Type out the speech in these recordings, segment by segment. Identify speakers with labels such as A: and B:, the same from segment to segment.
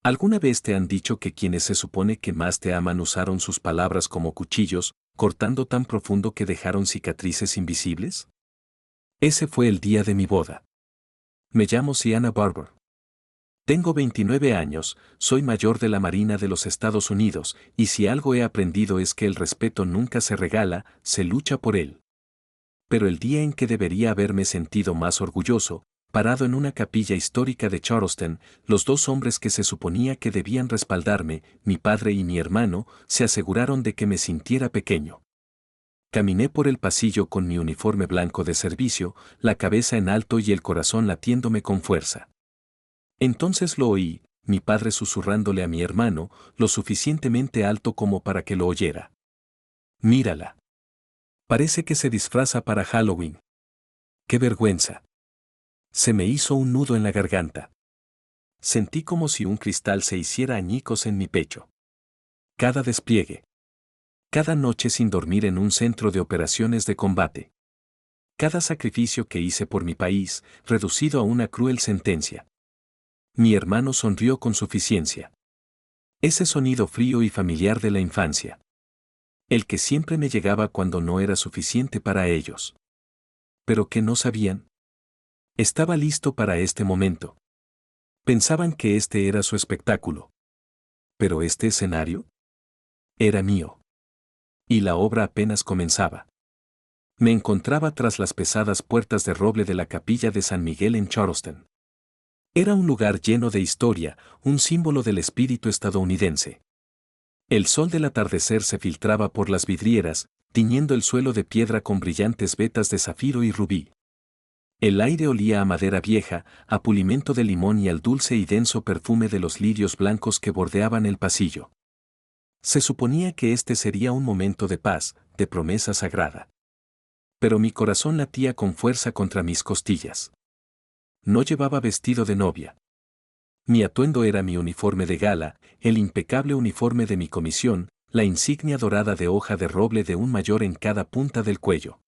A: ¿Alguna vez te han dicho que quienes se supone que más te aman usaron sus palabras como cuchillos, cortando tan profundo que dejaron cicatrices invisibles? Ese fue el día de mi boda. Me llamo Sienna Barber. Tengo 29 años, soy mayor de la Marina de los Estados Unidos, y si algo he aprendido es que el respeto nunca se regala, se lucha por él. Pero el día en que debería haberme sentido más orgulloso, parado en una capilla histórica de Charleston, los dos hombres que se suponía que debían respaldarme, mi padre y mi hermano, se aseguraron de que me sintiera pequeño. Caminé por el pasillo con mi uniforme blanco de servicio, la cabeza en alto y el corazón latiéndome con fuerza. Entonces lo oí, mi padre susurrándole a mi hermano, lo suficientemente alto como para que lo oyera. Mírala. Parece que se disfraza para Halloween. ¡Qué vergüenza! Se me hizo un nudo en la garganta. Sentí como si un cristal se hiciera añicos en mi pecho. Cada despliegue. Cada noche sin dormir en un centro de operaciones de combate. Cada sacrificio que hice por mi país, reducido a una cruel sentencia. Mi hermano sonrió con suficiencia. Ese sonido frío y familiar de la infancia. El que siempre me llegaba cuando no era suficiente para ellos. ¿Pero qué no sabían? Estaba listo para este momento. Pensaban que este era su espectáculo. Pero este escenario era mío. Y la obra apenas comenzaba. Me encontraba tras las pesadas puertas de roble de la capilla de San Miguel en Charleston. Era un lugar lleno de historia, un símbolo del espíritu estadounidense. El sol del atardecer se filtraba por las vidrieras, tiñendo el suelo de piedra con brillantes vetas de zafiro y rubí. El aire olía a madera vieja, a pulimento de limón y al dulce y denso perfume de los lirios blancos que bordeaban el pasillo. Se suponía que este sería un momento de paz, de promesa sagrada. Pero mi corazón latía con fuerza contra mis costillas. No llevaba vestido de novia. Mi atuendo era mi uniforme de gala, el impecable uniforme de mi comisión, la insignia dorada de hoja de roble de un mayor en cada punta del cuello.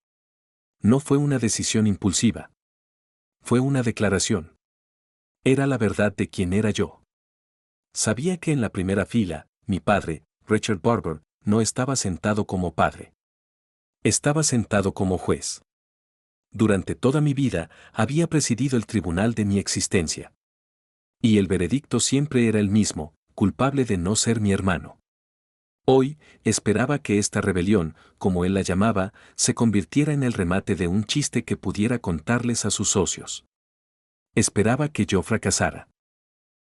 A: No fue una decisión impulsiva. Fue una declaración. Era la verdad de quién era yo. Sabía que en la primera fila, mi padre, Richard Barber, no estaba sentado como padre. Estaba sentado como juez. Durante toda mi vida, había presidido el tribunal de mi existencia. Y el veredicto siempre era el mismo, culpable de no ser mi hermano. Hoy, esperaba que esta rebelión, como él la llamaba, se convirtiera en el remate de un chiste que pudiera contarles a sus socios. Esperaba que yo fracasara.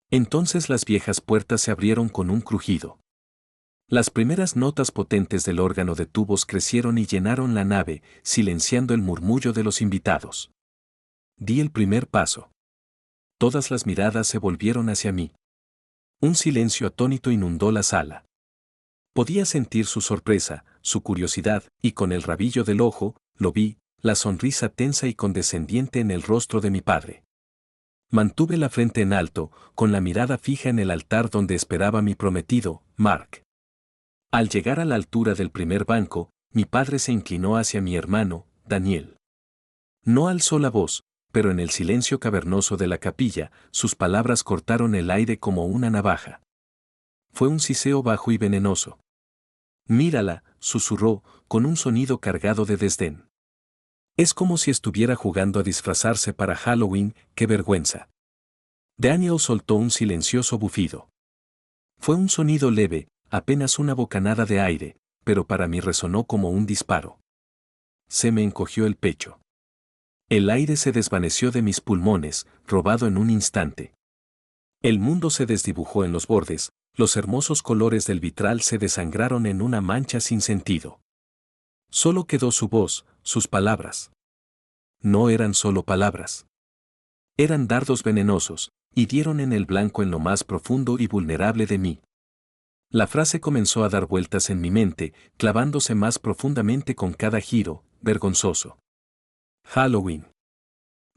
A: Entonces las viejas puertas se abrieron con un crujido. Las primeras notas potentes del órgano de tubos crecieron y llenaron la nave, silenciando el murmullo de los invitados. Di el primer paso. Todas las miradas se volvieron hacia mí. Un silencio atónito inundó la sala. Podía sentir su sorpresa, su curiosidad, y con el rabillo del ojo, lo vi, la sonrisa tensa y condescendiente en el rostro de mi padre. Mantuve la frente en alto, con la mirada fija en el altar donde esperaba mi prometido, Mark. Al llegar a la altura del primer banco, mi padre se inclinó hacia mi hermano, Daniel. No alzó la voz, pero en el silencio cavernoso de la capilla, sus palabras cortaron el aire como una navaja. Fue un siseo bajo y venenoso. Mírala, susurró, con un sonido cargado de desdén. Es como si estuviera jugando a disfrazarse para Halloween, qué vergüenza. Daniel soltó un silencioso bufido. Fue un sonido leve, apenas una bocanada de aire, pero para mí resonó como un disparo. Se me encogió el pecho. El aire se desvaneció de mis pulmones, robado en un instante. El mundo se desdibujó en los bordes, los hermosos colores del vitral se desangraron en una mancha sin sentido. Solo quedó su voz, sus palabras. No eran solo palabras. Eran dardos venenosos, y dieron en el blanco en lo más profundo y vulnerable de mí. La frase comenzó a dar vueltas en mi mente, clavándose más profundamente con cada giro, vergonzoso. Halloween.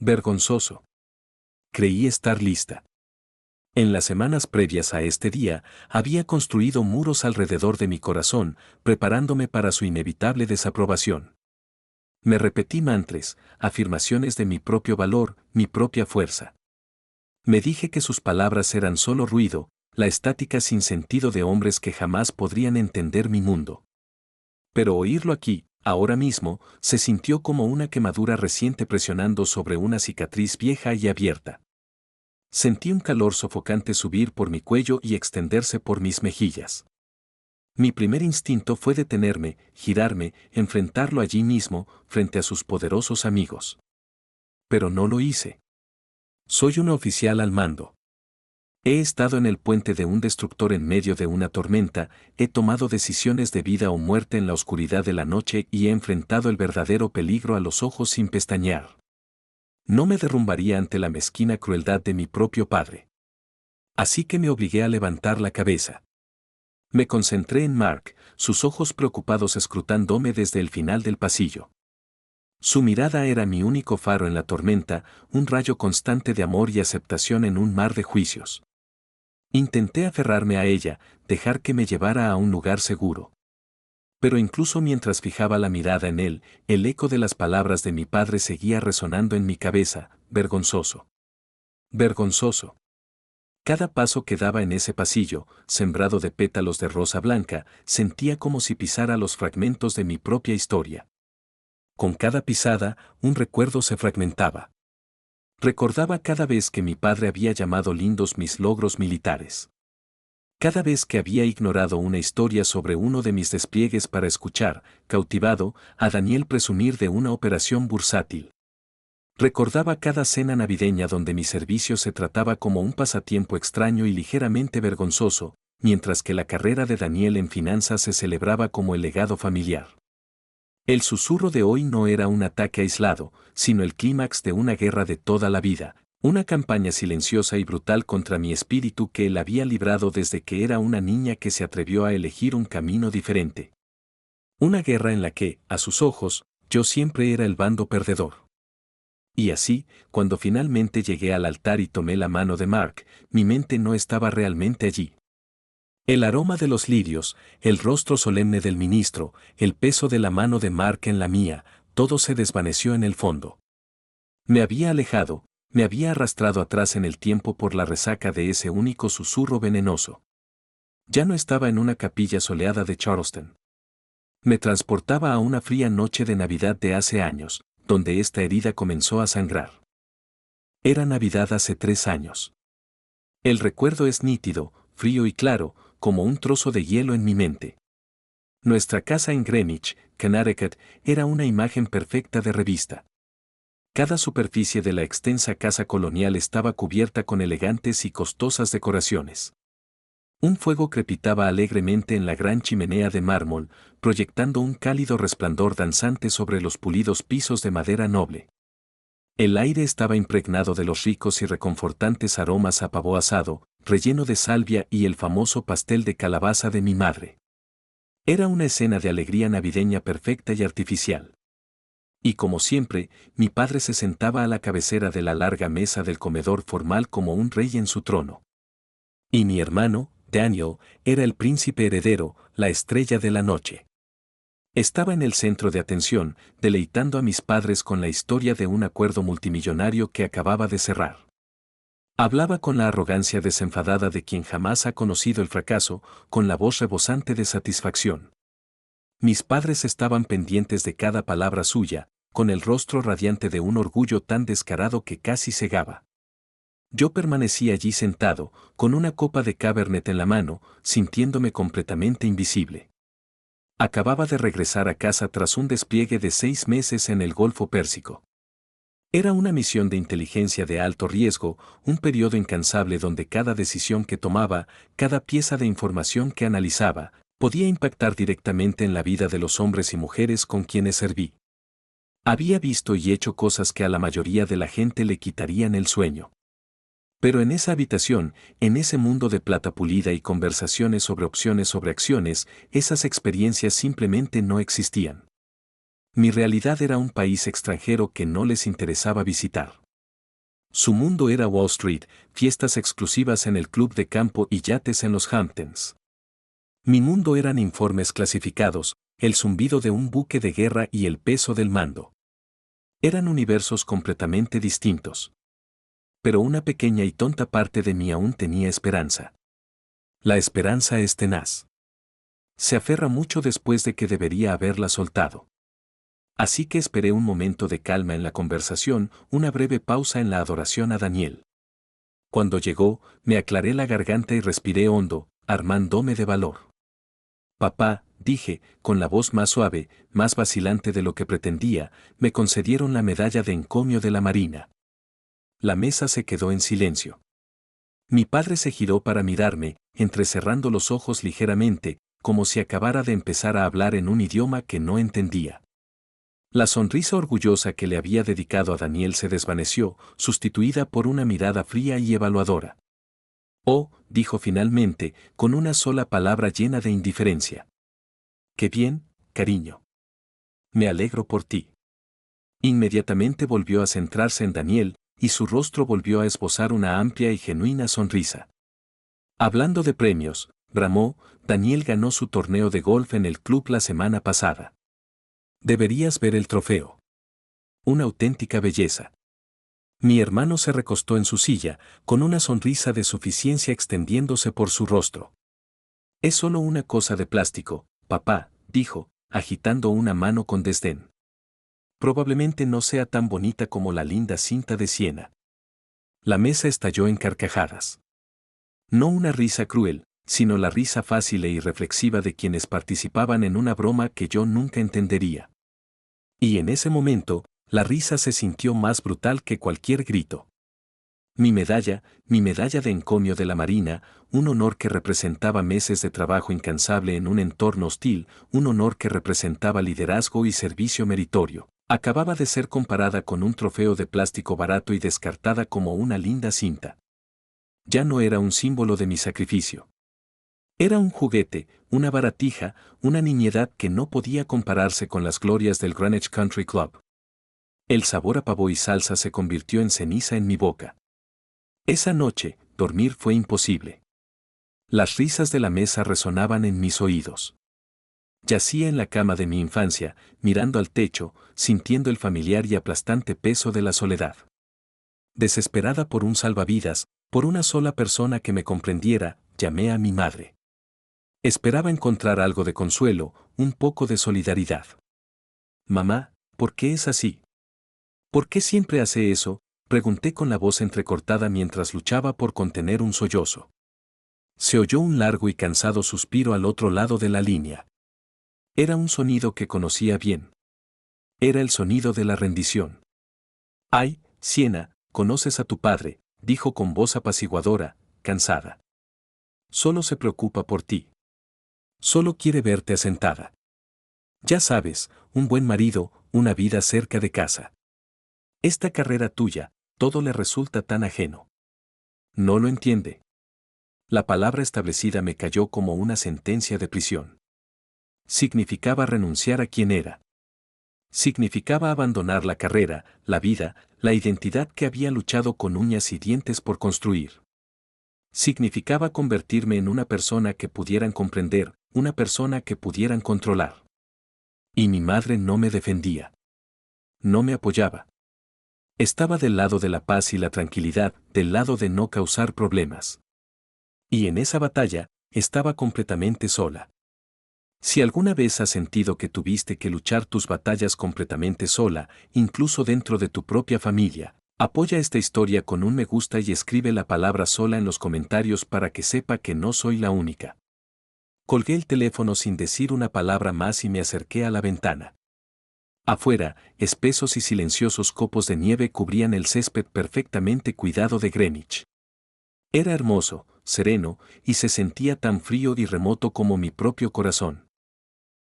A: Vergonzoso. Creí estar lista. En las semanas previas a este día, había construido muros alrededor de mi corazón, preparándome para su inevitable desaprobación. Me repetí mantras, afirmaciones de mi propio valor, mi propia fuerza. Me dije que sus palabras eran solo ruido, la estática sin sentido de hombres que jamás podrían entender mi mundo. Pero oírlo aquí, ahora mismo, se sintió como una quemadura reciente presionando sobre una cicatriz vieja y abierta. Sentí un calor sofocante subir por mi cuello y extenderse por mis mejillas. Mi primer instinto fue detenerme, girarme, enfrentarlo allí mismo, frente a sus poderosos amigos. Pero no lo hice. Soy un oficial al mando. He estado en el puente de un destructor en medio de una tormenta, he tomado decisiones de vida o muerte en la oscuridad de la noche y he enfrentado el verdadero peligro a los ojos sin pestañear. No me derrumbaría ante la mezquina crueldad de mi propio padre. Así que me obligué a levantar la cabeza. Me concentré en Mark, sus ojos preocupados escrutándome desde el final del pasillo. Su mirada era mi único faro en la tormenta, un rayo constante de amor y aceptación en un mar de juicios. Intenté aferrarme a ella, dejar que me llevara a un lugar seguro. Pero incluso mientras fijaba la mirada en él, el eco de las palabras de mi padre seguía resonando en mi cabeza, vergonzoso. Vergonzoso. Cada paso que daba en ese pasillo, sembrado de pétalos de rosa blanca, sentía como si pisara los fragmentos de mi propia historia. Con cada pisada, un recuerdo se fragmentaba. Recordaba cada vez que mi padre había llamado lindos mis logros militares. Cada vez que había ignorado una historia sobre uno de mis despliegues para escuchar, cautivado, a Daniel presumir de una operación bursátil. Recordaba cada cena navideña donde mi servicio se trataba como un pasatiempo extraño y ligeramente vergonzoso, mientras que la carrera de Daniel en finanzas se celebraba como el legado familiar. El susurro de hoy no era un ataque aislado, sino el clímax de una guerra de toda la vida, una campaña silenciosa y brutal contra mi espíritu que él había librado desde que era una niña que se atrevió a elegir un camino diferente. Una guerra en la que, a sus ojos, yo siempre era el bando perdedor. Y así, cuando finalmente llegué al altar y tomé la mano de Mark, mi mente no estaba realmente allí. El aroma de los lirios, el rostro solemne del ministro, el peso de la mano de Mark en la mía, todo se desvaneció en el fondo. Me había alejado, me había arrastrado atrás en el tiempo por la resaca de ese único susurro venenoso. Ya no estaba en una capilla soleada de Charleston. Me transportaba a una fría noche de Navidad de hace años, donde esta herida comenzó a sangrar. Era Navidad hace 3 años. El recuerdo es nítido, frío y claro, como un trozo de hielo en mi mente. Nuestra casa en Greenwich, Connecticut, era una imagen perfecta de revista. Cada superficie de la extensa casa colonial estaba cubierta con elegantes y costosas decoraciones. Un fuego crepitaba alegremente en la gran chimenea de mármol, proyectando un cálido resplandor danzante sobre los pulidos pisos de madera noble. El aire estaba impregnado de los ricos y reconfortantes aromas a pavo asado, relleno de salvia y el famoso pastel de calabaza de mi madre. Era una escena de alegría navideña perfecta y artificial. Y como siempre, mi padre se sentaba a la cabecera de la larga mesa del comedor formal como un rey en su trono. Y mi hermano, Daniel, era el príncipe heredero, la estrella de la noche. Estaba en el centro de atención, deleitando a mis padres con la historia de un acuerdo multimillonario que acababa de cerrar. Hablaba con la arrogancia desenfadada de quien jamás ha conocido el fracaso, con la voz rebosante de satisfacción. Mis padres estaban pendientes de cada palabra suya, con el rostro radiante de un orgullo tan descarado que casi cegaba. Yo permanecí allí sentado, con una copa de Cabernet en la mano, sintiéndome completamente invisible. Acababa de regresar a casa tras un despliegue de 6 meses en el Golfo Pérsico. Era una misión de inteligencia de alto riesgo, un periodo incansable donde cada decisión que tomaba, cada pieza de información que analizaba, podía impactar directamente en la vida de los hombres y mujeres con quienes serví. Había visto y hecho cosas que a la mayoría de la gente le quitarían el sueño. Pero en esa habitación, en ese mundo de plata pulida y conversaciones sobre opciones sobre acciones, esas experiencias simplemente no existían. Mi realidad era un país extranjero que no les interesaba visitar. Su mundo era Wall Street, fiestas exclusivas en el club de campo y yates en los Hamptons. Mi mundo eran informes clasificados, el zumbido de un buque de guerra y el peso del mando. Eran universos completamente distintos. Pero una pequeña y tonta parte de mí aún tenía esperanza. La esperanza es tenaz. Se aferra mucho después de que debería haberla soltado. Así que esperé un momento de calma en la conversación, una breve pausa en la adoración a Daniel. Cuando llegó, me aclaré la garganta y respiré hondo, armándome de valor. Papá, dije, con la voz más suave, más vacilante de lo que pretendía, me concedieron la medalla de encomio de la Marina. La mesa se quedó en silencio. Mi padre se giró para mirarme, entrecerrando los ojos ligeramente, como si acabara de empezar a hablar en un idioma que no entendía. La sonrisa orgullosa que le había dedicado a Daniel se desvaneció, sustituida por una mirada fría y evaluadora. Oh, dijo finalmente, con una sola palabra llena de indiferencia. Qué bien, cariño. Me alegro por ti. Inmediatamente volvió a centrarse en Daniel, y su rostro volvió a esbozar una amplia y genuina sonrisa. Hablando de premios, bramó, Daniel ganó su torneo de golf en el club la semana pasada. Deberías ver el trofeo. Una auténtica belleza. Mi hermano se recostó en su silla, con una sonrisa de suficiencia extendiéndose por su rostro. Es solo una cosa de plástico, papá, dijo, agitando una mano con desdén. Probablemente no sea tan bonita como la linda cinta de Siena. La mesa estalló en carcajadas. No una risa cruel, sino la risa fácil e irreflexiva de quienes participaban en una broma que yo nunca entendería. Y en ese momento, la risa se sintió más brutal que cualquier grito. Mi medalla de encomio de la Marina, un honor que representaba meses de trabajo incansable en un entorno hostil, un honor que representaba liderazgo y servicio meritorio, acababa de ser comparada con un trofeo de plástico barato y descartada como una linda cinta. Ya no era un símbolo de mi sacrificio. Era un juguete, una baratija, una niñedad que no podía compararse con las glorias del Greenwich Country Club. El sabor a pavo y salsa se convirtió en ceniza en mi boca. Esa noche, dormir fue imposible. Las risas de la mesa resonaban en mis oídos. Yacía en la cama de mi infancia, mirando al techo, sintiendo el familiar y aplastante peso de la soledad. Desesperada por un salvavidas, por una sola persona que me comprendiera, llamé a mi madre. Esperaba encontrar algo de consuelo, un poco de solidaridad. Mamá, ¿por qué es así? ¿Por qué siempre hace eso?, pregunté con la voz entrecortada mientras luchaba por contener un sollozo. Se oyó un largo y cansado suspiro al otro lado de la línea. Era un sonido que conocía bien. Era el sonido de la rendición. Ay, Siena, conoces a tu padre, dijo con voz apaciguadora, cansada. Solo se preocupa por ti. Solo quiere verte asentada. Ya sabes, un buen marido, una vida cerca de casa. Esta carrera tuya, todo le resulta tan ajeno. No lo entiende. La palabra establecida me cayó como una sentencia de prisión. Significaba renunciar a quien era. Significaba abandonar la carrera, la vida, la identidad que había luchado con uñas y dientes por construir. Significaba convertirme en una persona que pudieran comprender, una persona que pudieran controlar. Y mi madre no me defendía. No me apoyaba. Estaba del lado de la paz y la tranquilidad, del lado de no causar problemas. Y en esa batalla, estaba completamente sola. Si alguna vez has sentido que tuviste que luchar tus batallas completamente sola, incluso dentro de tu propia familia, apoya esta historia con un me gusta y escribe la palabra sola en los comentarios para que sepa que no soy la única. Colgué el teléfono sin decir una palabra más y me acerqué a la ventana. Afuera, espesos y silenciosos copos de nieve cubrían el césped perfectamente cuidado de Greenwich. Era hermoso, sereno, y se sentía tan frío y remoto como mi propio corazón.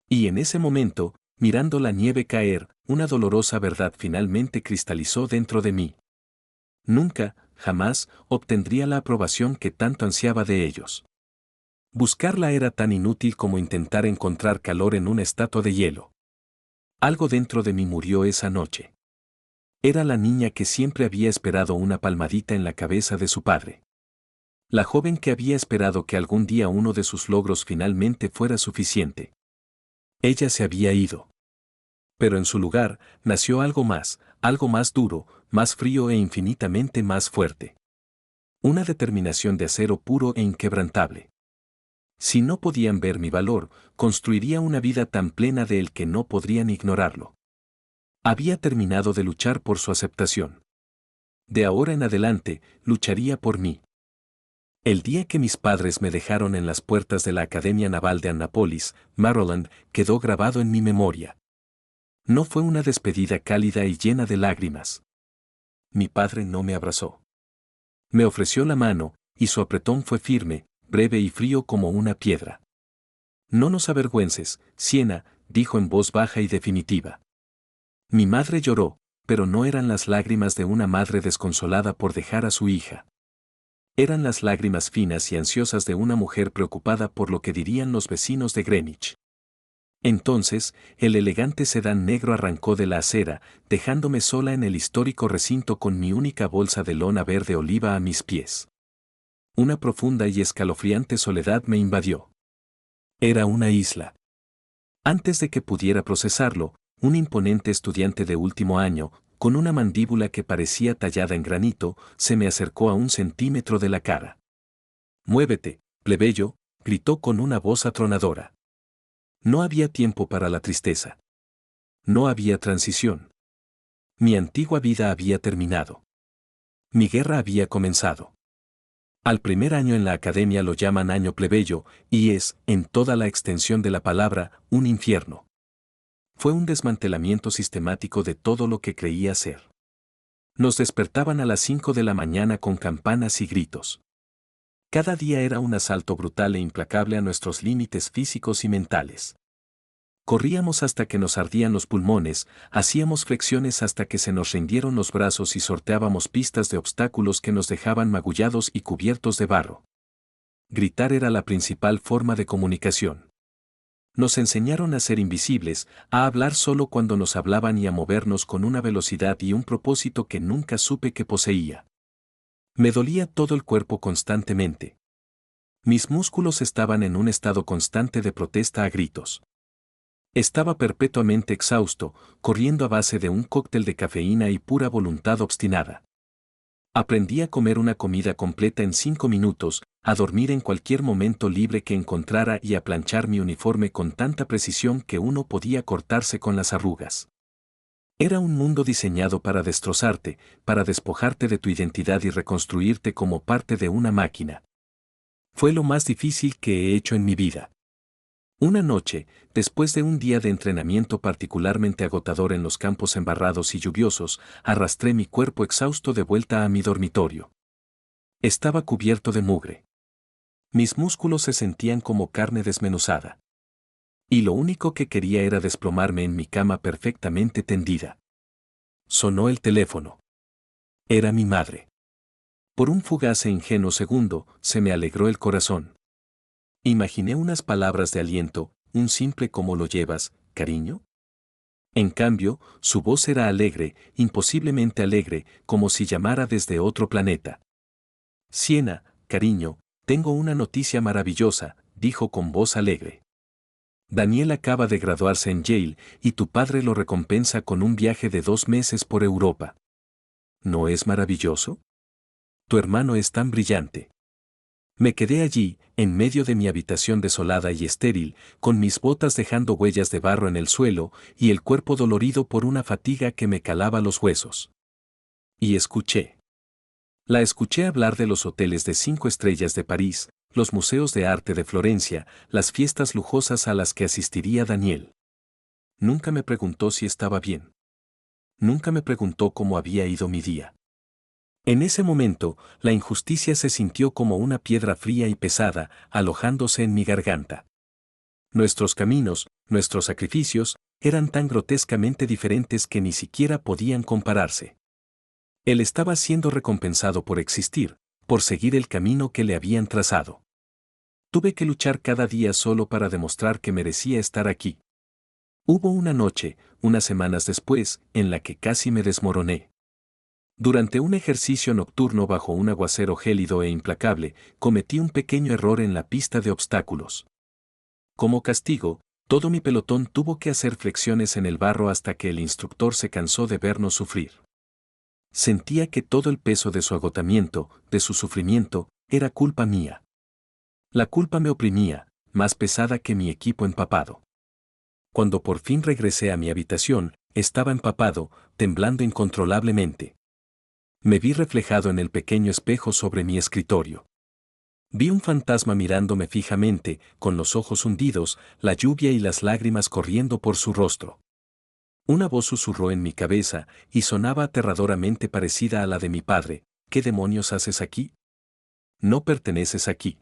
A: Y en ese momento, mirando la nieve caer, una dolorosa verdad finalmente cristalizó dentro de mí. Nunca, jamás, obtendría la aprobación que tanto ansiaba de ellos. Buscarla era tan inútil como intentar encontrar calor en una estatua de hielo. Algo dentro de mí murió esa noche. Era la niña que siempre había esperado una palmadita en la cabeza de su padre. La joven que había esperado que algún día uno de sus logros finalmente fuera suficiente. Ella se había ido. Pero en su lugar, nació algo más duro, más frío e infinitamente más fuerte. Una determinación de acero puro e inquebrantable. Si no podían ver mi valor, construiría una vida tan plena de él que no podrían ignorarlo. Había terminado de luchar por su aceptación. De ahora en adelante, lucharía por mí. El día que mis padres me dejaron en las puertas de la Academia Naval de Annapolis, Maryland, quedó grabado en mi memoria. No fue una despedida cálida y llena de lágrimas. Mi padre no me abrazó. Me ofreció la mano, y su apretón fue firme, breve y frío como una piedra. No nos avergüences, Siena, dijo en voz baja y definitiva. Mi madre lloró, pero no eran las lágrimas de una madre desconsolada por dejar a su hija. Eran las lágrimas finas y ansiosas de una mujer preocupada por lo que dirían los vecinos de Greenwich. Entonces, el elegante sedán negro arrancó de la acera, dejándome sola en el histórico recinto con mi única bolsa de lona verde oliva a mis pies. Una profunda y escalofriante soledad me invadió. Era una isla. Antes de que pudiera procesarlo, un imponente estudiante de último año, con una mandíbula que parecía tallada en granito, se me acercó a 1 centímetro de la cara. «Muévete, plebeyo», gritó con una voz atronadora. No había tiempo para la tristeza. No había transición. Mi antigua vida había terminado. Mi guerra había comenzado. Al primer año en la academia lo llaman año plebeyo, y es, en toda la extensión de la palabra, un infierno. Fue un desmantelamiento sistemático de todo lo que creía ser. Nos despertaban a las 5 de la mañana con campanas y gritos. Cada día era un asalto brutal e implacable a nuestros límites físicos y mentales. Corríamos hasta que nos ardían los pulmones, hacíamos flexiones hasta que se nos rindieron los brazos y sorteábamos pistas de obstáculos que nos dejaban magullados y cubiertos de barro. Gritar era la principal forma de comunicación. Nos enseñaron a ser invisibles, a hablar solo cuando nos hablaban y a movernos con una velocidad y un propósito que nunca supe que poseía. Me dolía todo el cuerpo constantemente. Mis músculos estaban en un estado constante de protesta a gritos. Estaba perpetuamente exhausto, corriendo a base de un cóctel de cafeína y pura voluntad obstinada. Aprendí a comer una comida completa en 5 minutos, a dormir en cualquier momento libre que encontrara y a planchar mi uniforme con tanta precisión que uno podía cortarse con las arrugas. Era un mundo diseñado para destrozarte, para despojarte de tu identidad y reconstruirte como parte de una máquina. Fue lo más difícil que he hecho en mi vida. Una noche, después de un día de entrenamiento particularmente agotador en los campos embarrados y lluviosos, arrastré mi cuerpo exhausto de vuelta a mi dormitorio. Estaba cubierto de mugre. Mis músculos se sentían como carne desmenuzada. Y lo único que quería era desplomarme en mi cama perfectamente tendida. Sonó el teléfono. Era mi madre. Por un fugaz e ingenuo segundo, se me alegró el corazón. Imaginé unas palabras de aliento, un simple «¿Cómo lo llevas, cariño?». En cambio, su voz era alegre, imposiblemente alegre, como si llamara desde otro planeta. «Siena, cariño, tengo una noticia maravillosa», dijo con voz alegre. «Daniel acaba de graduarse en Yale y tu padre lo recompensa con un viaje de 2 meses por Europa. ¿No es maravilloso? Tu hermano es tan brillante». Me quedé allí, en medio de mi habitación desolada y estéril, con mis botas dejando huellas de barro en el suelo y el cuerpo dolorido por una fatiga que me calaba los huesos. Y escuché. La escuché hablar de los hoteles de 5 estrellas de París, los museos de arte de Florencia, las fiestas lujosas a las que asistiría Daniel. Nunca me preguntó si estaba bien. Nunca me preguntó cómo había ido mi día. En ese momento, la injusticia se sintió como una piedra fría y pesada, alojándose en mi garganta. Nuestros caminos, nuestros sacrificios, eran tan grotescamente diferentes que ni siquiera podían compararse. Él estaba siendo recompensado por existir, por seguir el camino que le habían trazado. Tuve que luchar cada día solo para demostrar que merecía estar aquí. Hubo una noche, unas semanas después, en la que casi me desmoroné. Durante un ejercicio nocturno bajo un aguacero gélido e implacable, cometí un pequeño error en la pista de obstáculos. Como castigo, todo mi pelotón tuvo que hacer flexiones en el barro hasta que el instructor se cansó de vernos sufrir. Sentía que todo el peso de su agotamiento, de su sufrimiento, era culpa mía. La culpa me oprimía, más pesada que mi equipo empapado. Cuando por fin regresé a mi habitación, estaba empapado, temblando incontrolablemente. Me vi reflejado en el pequeño espejo sobre mi escritorio. Vi un fantasma mirándome fijamente, con los ojos hundidos, la lluvia y las lágrimas corriendo por su rostro. Una voz susurró en mi cabeza, y sonaba aterradoramente parecida a la de mi padre. ¿Qué demonios haces aquí? No perteneces aquí.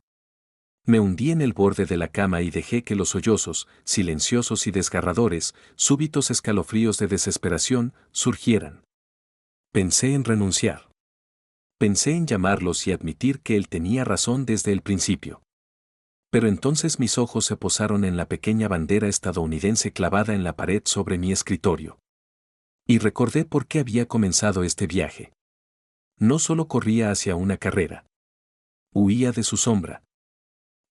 A: Me hundí en el borde de la cama y dejé que los sollozos, silenciosos y desgarradores, súbitos escalofríos de desesperación, surgieran. Pensé en renunciar. Pensé en llamarlos y admitir que él tenía razón desde el principio. Pero entonces mis ojos se posaron en la pequeña bandera estadounidense clavada en la pared sobre mi escritorio. Y recordé por qué había comenzado este viaje. No solo corría hacia una carrera. Huía de su sombra.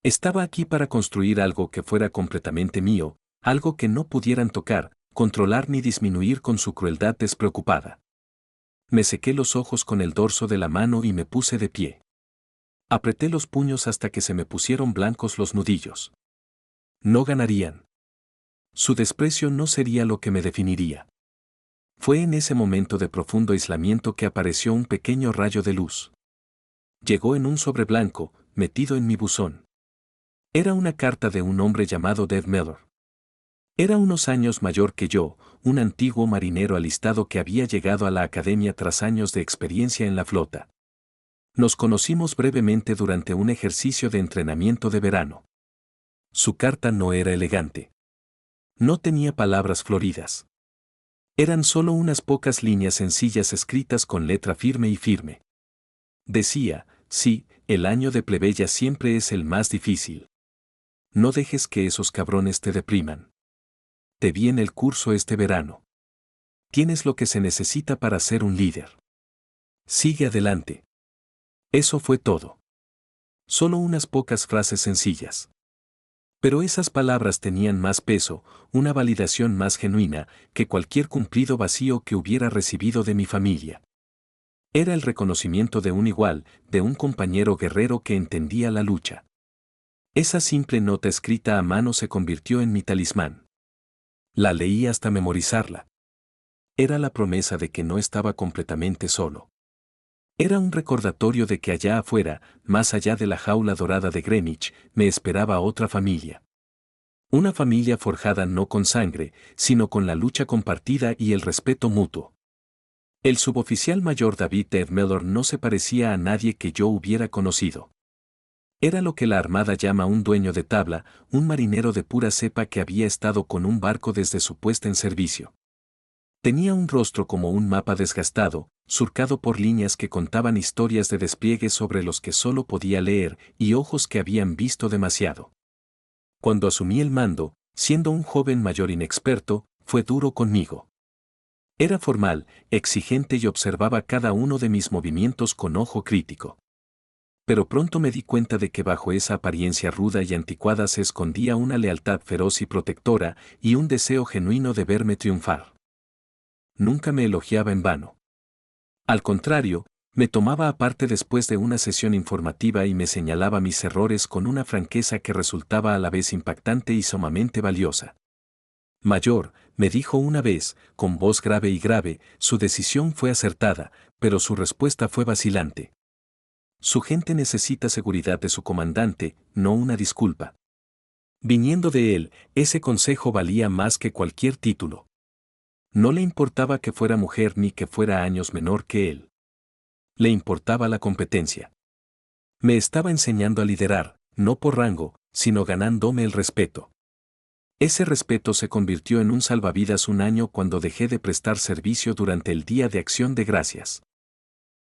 A: Estaba aquí para construir algo que fuera completamente mío, algo que no pudieran tocar, controlar ni disminuir con su crueldad despreocupada. Me sequé los ojos con el dorso de la mano y me puse de pie. Apreté los puños hasta que se me pusieron blancos los nudillos. No ganarían. Su desprecio no sería lo que me definiría. Fue en ese momento de profundo aislamiento que apareció un pequeño rayo de luz. Llegó en un sobre blanco, metido en mi buzón. Era una carta de un hombre llamado Dave Miller. Era unos años mayor que yo, un antiguo marinero alistado que había llegado a la academia tras años de experiencia en la flota. Nos conocimos brevemente durante un ejercicio de entrenamiento de verano. Su carta no era elegante. No tenía palabras floridas. Eran solo unas pocas líneas sencillas escritas con letra firme y firme. Decía, sí, el año de plebeya siempre es el más difícil. No dejes que esos cabrones te depriman. Te vi en el curso este verano. Tienes lo que se necesita para ser un líder. Sigue adelante. Eso fue todo. Solo unas pocas frases sencillas. Pero esas palabras tenían más peso, una validación más genuina, que cualquier cumplido vacío que hubiera recibido de mi familia. Era el reconocimiento de un igual, de un compañero guerrero que entendía la lucha. Esa simple nota escrita a mano se convirtió en mi talismán. La leí hasta memorizarla. Era la promesa de que no estaba completamente solo. Era un recordatorio de que allá afuera, más allá de la jaula dorada de Greenwich, me esperaba otra familia. Una familia forjada no con sangre, sino con la lucha compartida y el respeto mutuo. El suboficial mayor David Dave Miller no se parecía a nadie que yo hubiera conocido. Era lo que la Armada llama un dueño de tabla, un marinero de pura cepa que había estado con un barco desde su puesta en servicio. Tenía un rostro como un mapa desgastado, surcado por líneas que contaban historias de despliegues sobre los que solo podía leer, y ojos que habían visto demasiado. Cuando asumí el mando, siendo un joven mayor inexperto, fue duro conmigo. Era formal, exigente y observaba cada uno de mis movimientos con ojo crítico. Pero pronto me di cuenta de que bajo esa apariencia ruda y anticuada se escondía una lealtad feroz y protectora, y un deseo genuino de verme triunfar. Nunca me elogiaba en vano. Al contrario, me tomaba aparte después de una sesión informativa y me señalaba mis errores con una franqueza que resultaba a la vez impactante y sumamente valiosa. Mayor, me dijo una vez, con voz grave y grave, su decisión fue acertada, pero su respuesta fue vacilante. Su gente necesita seguridad de su comandante, no una disculpa. Viniendo de él, ese consejo valía más que cualquier título. No le importaba que fuera mujer ni que fuera años menor que él. Le importaba la competencia. Me estaba enseñando a liderar, no por rango, sino ganándome el respeto. Ese respeto se convirtió en un salvavidas un año cuando dejé de prestar servicio durante el Día de Acción de Gracias.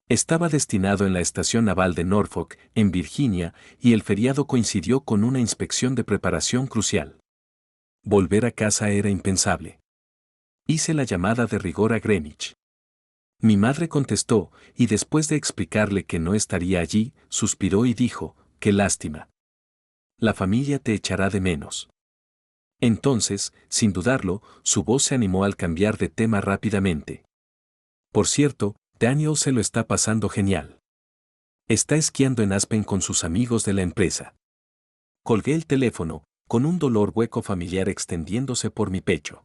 A: Estaba destinado en la estación naval de Norfolk, en Virginia, y el feriado coincidió con una inspección de preparación crucial. Volver a casa era impensable. Hice la llamada de rigor a Greenwich. Mi madre contestó, y después de explicarle que no estaría allí, suspiró y dijo, «Qué lástima. La familia te echará de menos». Entonces, sin dudarlo, su voz se animó al cambiar de tema rápidamente. Por cierto, Daniel se lo está pasando genial. Está esquiando en Aspen con sus amigos de la empresa. Colgué el teléfono, con un dolor hueco familiar extendiéndose por mi pecho.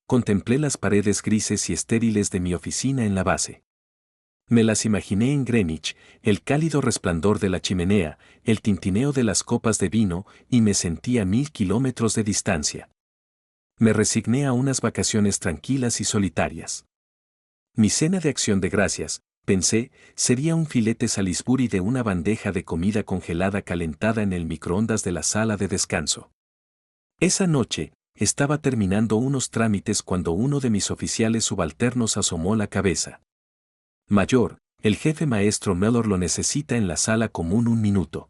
A: Contemplé las paredes grises y estériles de mi oficina en la base. Me las imaginé en Greenwich, el cálido resplandor de la chimenea, el tintineo de las copas de vino, y me sentí a 1000 kilómetros de distancia. Me resigné a unas vacaciones tranquilas y solitarias. Mi cena de acción de gracias, pensé, sería un filete Salisbury de una bandeja de comida congelada calentada en el microondas de la sala de descanso. Esa noche, estaba terminando unos trámites cuando uno de mis oficiales subalternos asomó la cabeza. Mayor, el jefe maestro Mellor lo necesita en la sala común un minuto.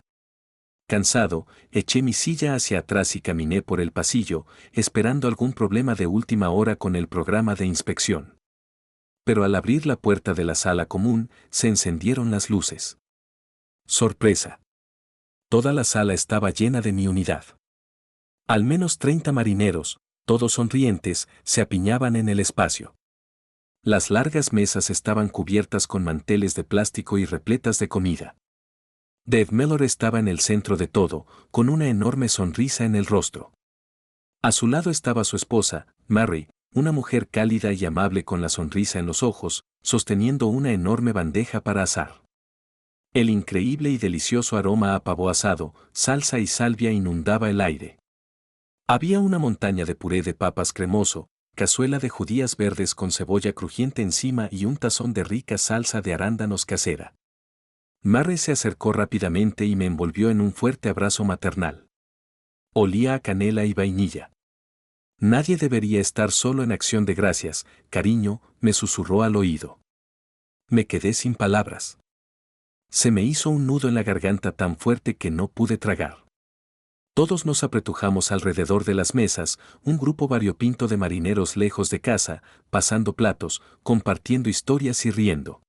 A: Cansado, eché mi silla hacia atrás y caminé por el pasillo, esperando algún problema de última hora con el programa de inspección. Pero al abrir la puerta de la sala común, se encendieron las luces. Sorpresa. Toda la sala estaba llena de mi unidad. Al menos 30 marineros, todos sonrientes, se apiñaban en el espacio. Las largas mesas estaban cubiertas con manteles de plástico y repletas de comida. Dave Mellor estaba en el centro de todo, con una enorme sonrisa en el rostro. A su lado estaba su esposa, Mary, una mujer cálida y amable con la sonrisa en los ojos, sosteniendo una enorme bandeja para asar. El increíble y delicioso aroma a pavo asado, salsa y salvia inundaba el aire. Había una montaña de puré de papas cremoso, cazuela de judías verdes con cebolla crujiente encima y un tazón de rica salsa de arándanos casera. Mary se acercó rápidamente y me envolvió en un fuerte abrazo maternal. Olía a canela y vainilla. Nadie debería estar solo en acción de gracias, cariño, me susurró al oído. Me quedé sin palabras. Se me hizo un nudo en la garganta tan fuerte que no pude tragar. Todos nos apretujamos alrededor de las mesas, un grupo variopinto de marineros lejos de casa, pasando platos, compartiendo historias y riendo.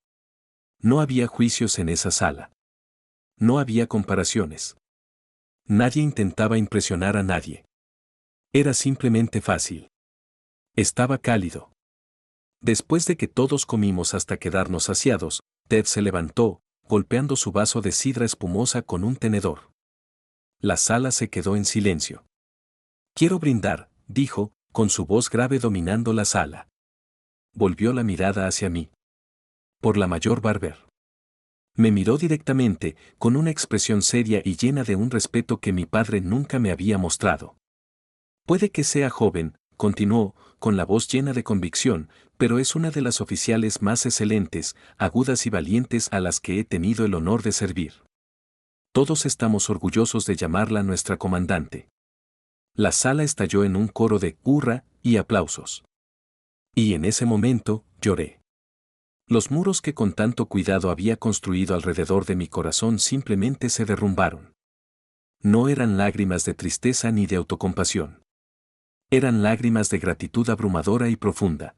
A: No había juicios en esa sala. No había comparaciones. Nadie intentaba impresionar a nadie. Era simplemente fácil. Estaba cálido. Después de que todos comimos hasta quedarnos saciados, Ted se levantó, golpeando su vaso de sidra espumosa con un tenedor. La sala se quedó en silencio. Quiero brindar, dijo, con su voz grave dominando la sala. Volvió la mirada hacia mí. Por la mayor Barber. Me miró directamente, con una expresión seria y llena de un respeto que mi padre nunca me había mostrado. Puede que sea joven, continuó, con la voz llena de convicción, pero es una de las oficiales más excelentes, agudas y valientes a las que he tenido el honor de servir. Todos estamos orgullosos de llamarla nuestra comandante. La sala estalló en un coro de hurra y aplausos. Y en ese momento, lloré. Los muros que con tanto cuidado había construido alrededor de mi corazón simplemente se derrumbaron. No eran lágrimas de tristeza ni de autocompasión. Eran lágrimas de gratitud abrumadora y profunda.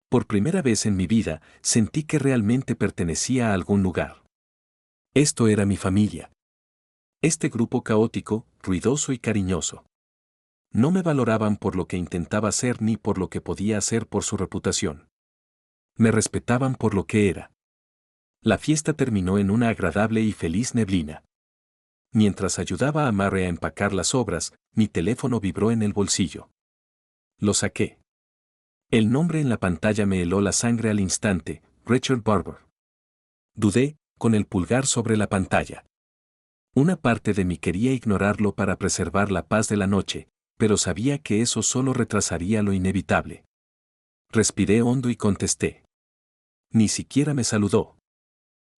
A: Por primera vez en mi vida, sentí que realmente pertenecía a algún lugar. Esto era mi familia. Este grupo caótico, ruidoso y cariñoso. No me valoraban por lo que intentaba ser ni por lo que podía hacer por su reputación. Me respetaban por lo que era. La fiesta terminó en una agradable y feliz neblina. Mientras ayudaba a Mary a empacar las obras, mi teléfono vibró en el bolsillo. Lo saqué. El nombre en la pantalla me heló la sangre al instante, Richard Barber. Dudé, con el pulgar sobre la pantalla. Una parte de mí quería ignorarlo para preservar la paz de la noche, pero sabía que eso solo retrasaría lo inevitable. Respiré hondo y contesté. Ni siquiera me saludó.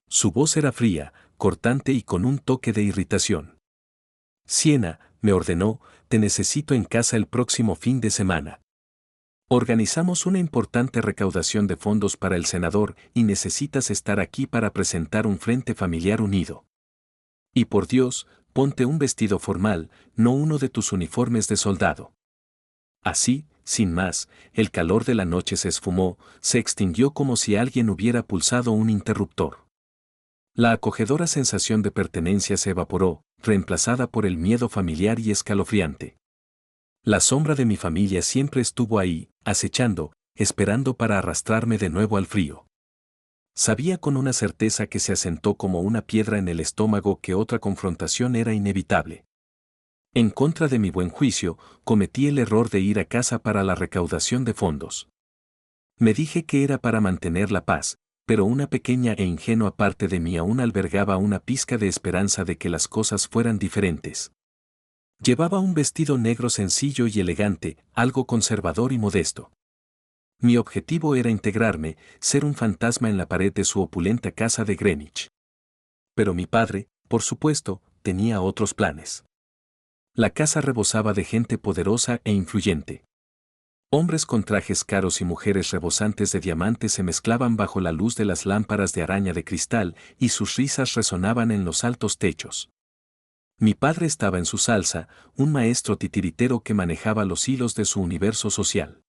A: Su voz era fría, cortante y con un toque de irritación. Siena, me ordenó, te necesito en casa el próximo fin de semana. Organizamos una importante recaudación de fondos para el senador y necesitas estar aquí para presentar un frente familiar unido. Y por Dios, ponte un vestido formal, no uno de tus uniformes de soldado. Así, sin más, el calor de la noche se esfumó, se extinguió como si alguien hubiera pulsado un interruptor. La acogedora sensación de pertenencia se evaporó, reemplazada por el miedo familiar y escalofriante. La sombra de mi familia siempre estuvo ahí, acechando, esperando para arrastrarme de nuevo al frío. Sabía con una certeza que se asentó como una piedra en el estómago que otra confrontación era inevitable. En contra de mi buen juicio, cometí el error de ir a casa para la recaudación de fondos. Me dije que era para mantener la paz, pero una pequeña e ingenua parte de mí aún albergaba una pizca de esperanza de que las cosas fueran diferentes. Llevaba un vestido negro sencillo y elegante, algo conservador y modesto. Mi objetivo era integrarme, ser un fantasma en la pared de su opulenta casa de Greenwich. Pero mi padre, por supuesto, tenía otros planes. La casa rebosaba de gente poderosa e influyente. Hombres con trajes caros y mujeres rebosantes de diamantes se mezclaban bajo la luz de las lámparas de araña de cristal y sus risas resonaban en los altos techos. Mi padre estaba en su salsa, un maestro titiritero que manejaba los hilos de su universo social.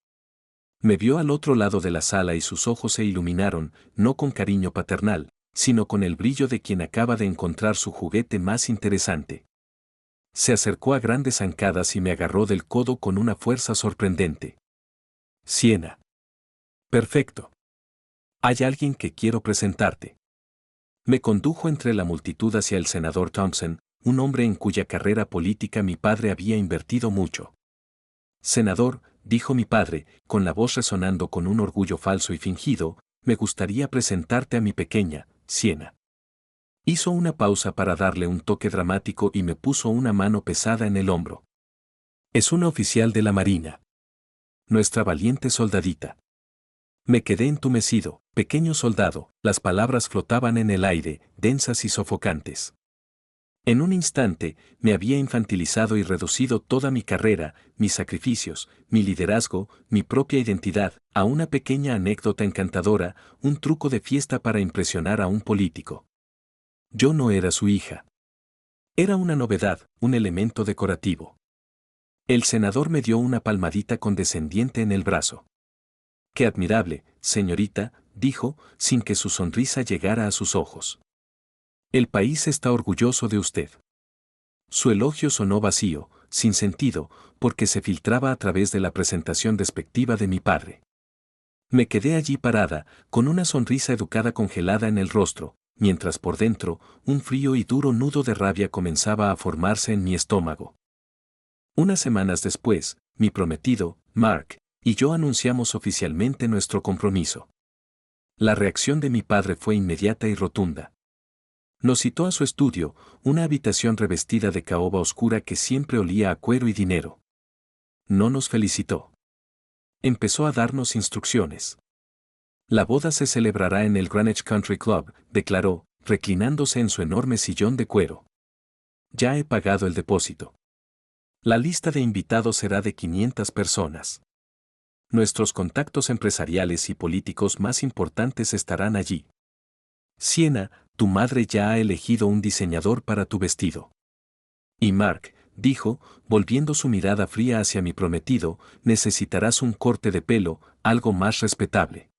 A: Me vio al otro lado de la sala y sus ojos se iluminaron, no con cariño paternal, sino con el brillo de quien acaba de encontrar su juguete más interesante. Se acercó a grandes zancadas y me agarró del codo con una fuerza sorprendente. Siena. Perfecto. Hay alguien que quiero presentarte. Me condujo entre la multitud hacia el senador Thompson, un hombre en cuya carrera política mi padre había invertido mucho. Senador, dijo mi padre, con la voz resonando con un orgullo falso y fingido, me gustaría presentarte a mi pequeña, Siena. Hizo una pausa para darle un toque dramático y me puso una mano pesada en el hombro. Es una oficial de la Marina. Nuestra valiente soldadita. Me quedé entumecido, pequeño soldado, las palabras flotaban en el aire, densas y sofocantes. En un instante, me había infantilizado y reducido toda mi carrera, mis sacrificios, mi liderazgo, mi propia identidad, a una pequeña anécdota encantadora, un truco de fiesta para impresionar a un político. Yo no era su hija. Era una novedad, un elemento decorativo. El senador me dio una palmadita condescendiente en el brazo. Qué admirable, señorita, dijo, sin que su sonrisa llegara a sus ojos. El país está orgulloso de usted. Su elogio sonó vacío, sin sentido, porque se filtraba a través de la presentación despectiva de mi padre. Me quedé allí parada, con una sonrisa educada congelada en el rostro, mientras por dentro, un frío y duro nudo de rabia comenzaba a formarse en mi estómago. Unas semanas después, mi prometido, Mark, y yo anunciamos oficialmente nuestro compromiso. La reacción de mi padre fue inmediata y rotunda. Nos citó a su estudio, una habitación revestida de caoba oscura que siempre olía a cuero y dinero. No nos felicitó. Empezó a darnos instrucciones. La boda se celebrará en el Greenwich Country Club, declaró, reclinándose en su enorme sillón de cuero. Ya he pagado el depósito. La lista de invitados será de 500 personas. Nuestros contactos empresariales y políticos más importantes estarán allí. Siena, tu madre ya ha elegido un diseñador para tu vestido. Y Mark, dijo, volviendo su mirada fría hacia mi prometido, necesitarás un corte de pelo, algo más respetable.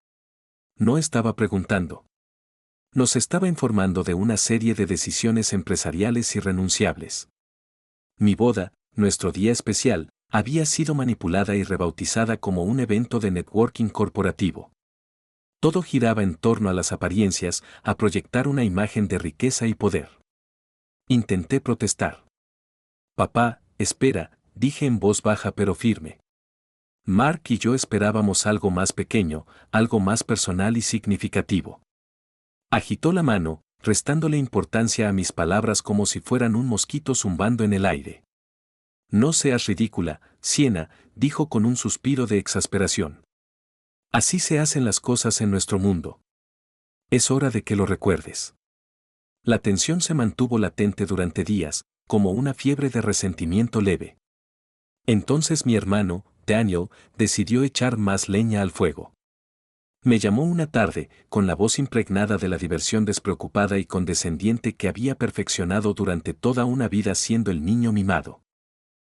A: No estaba preguntando. Nos estaba informando de una serie de decisiones empresariales irrenunciables. Mi boda, nuestro día especial, había sido manipulada y rebautizada como un evento de networking corporativo. Todo giraba en torno a las apariencias, a proyectar una imagen de riqueza y poder. Intenté protestar. Papá, espera, dije en voz baja pero firme. Mark y yo esperábamos algo más pequeño, algo más personal y significativo. Agitó la mano, restándole importancia a mis palabras como si fueran un mosquito zumbando en el aire. No seas ridícula, Siena, dijo con un suspiro de exasperación. Así se hacen las cosas en nuestro mundo. Es hora de que lo recuerdes. La tensión se mantuvo latente durante días, como una fiebre de resentimiento leve. Entonces mi hermano, Daniel, decidió echar más leña al fuego. Me llamó una tarde, con la voz impregnada de la diversión despreocupada y condescendiente que había perfeccionado durante toda una vida siendo el niño mimado.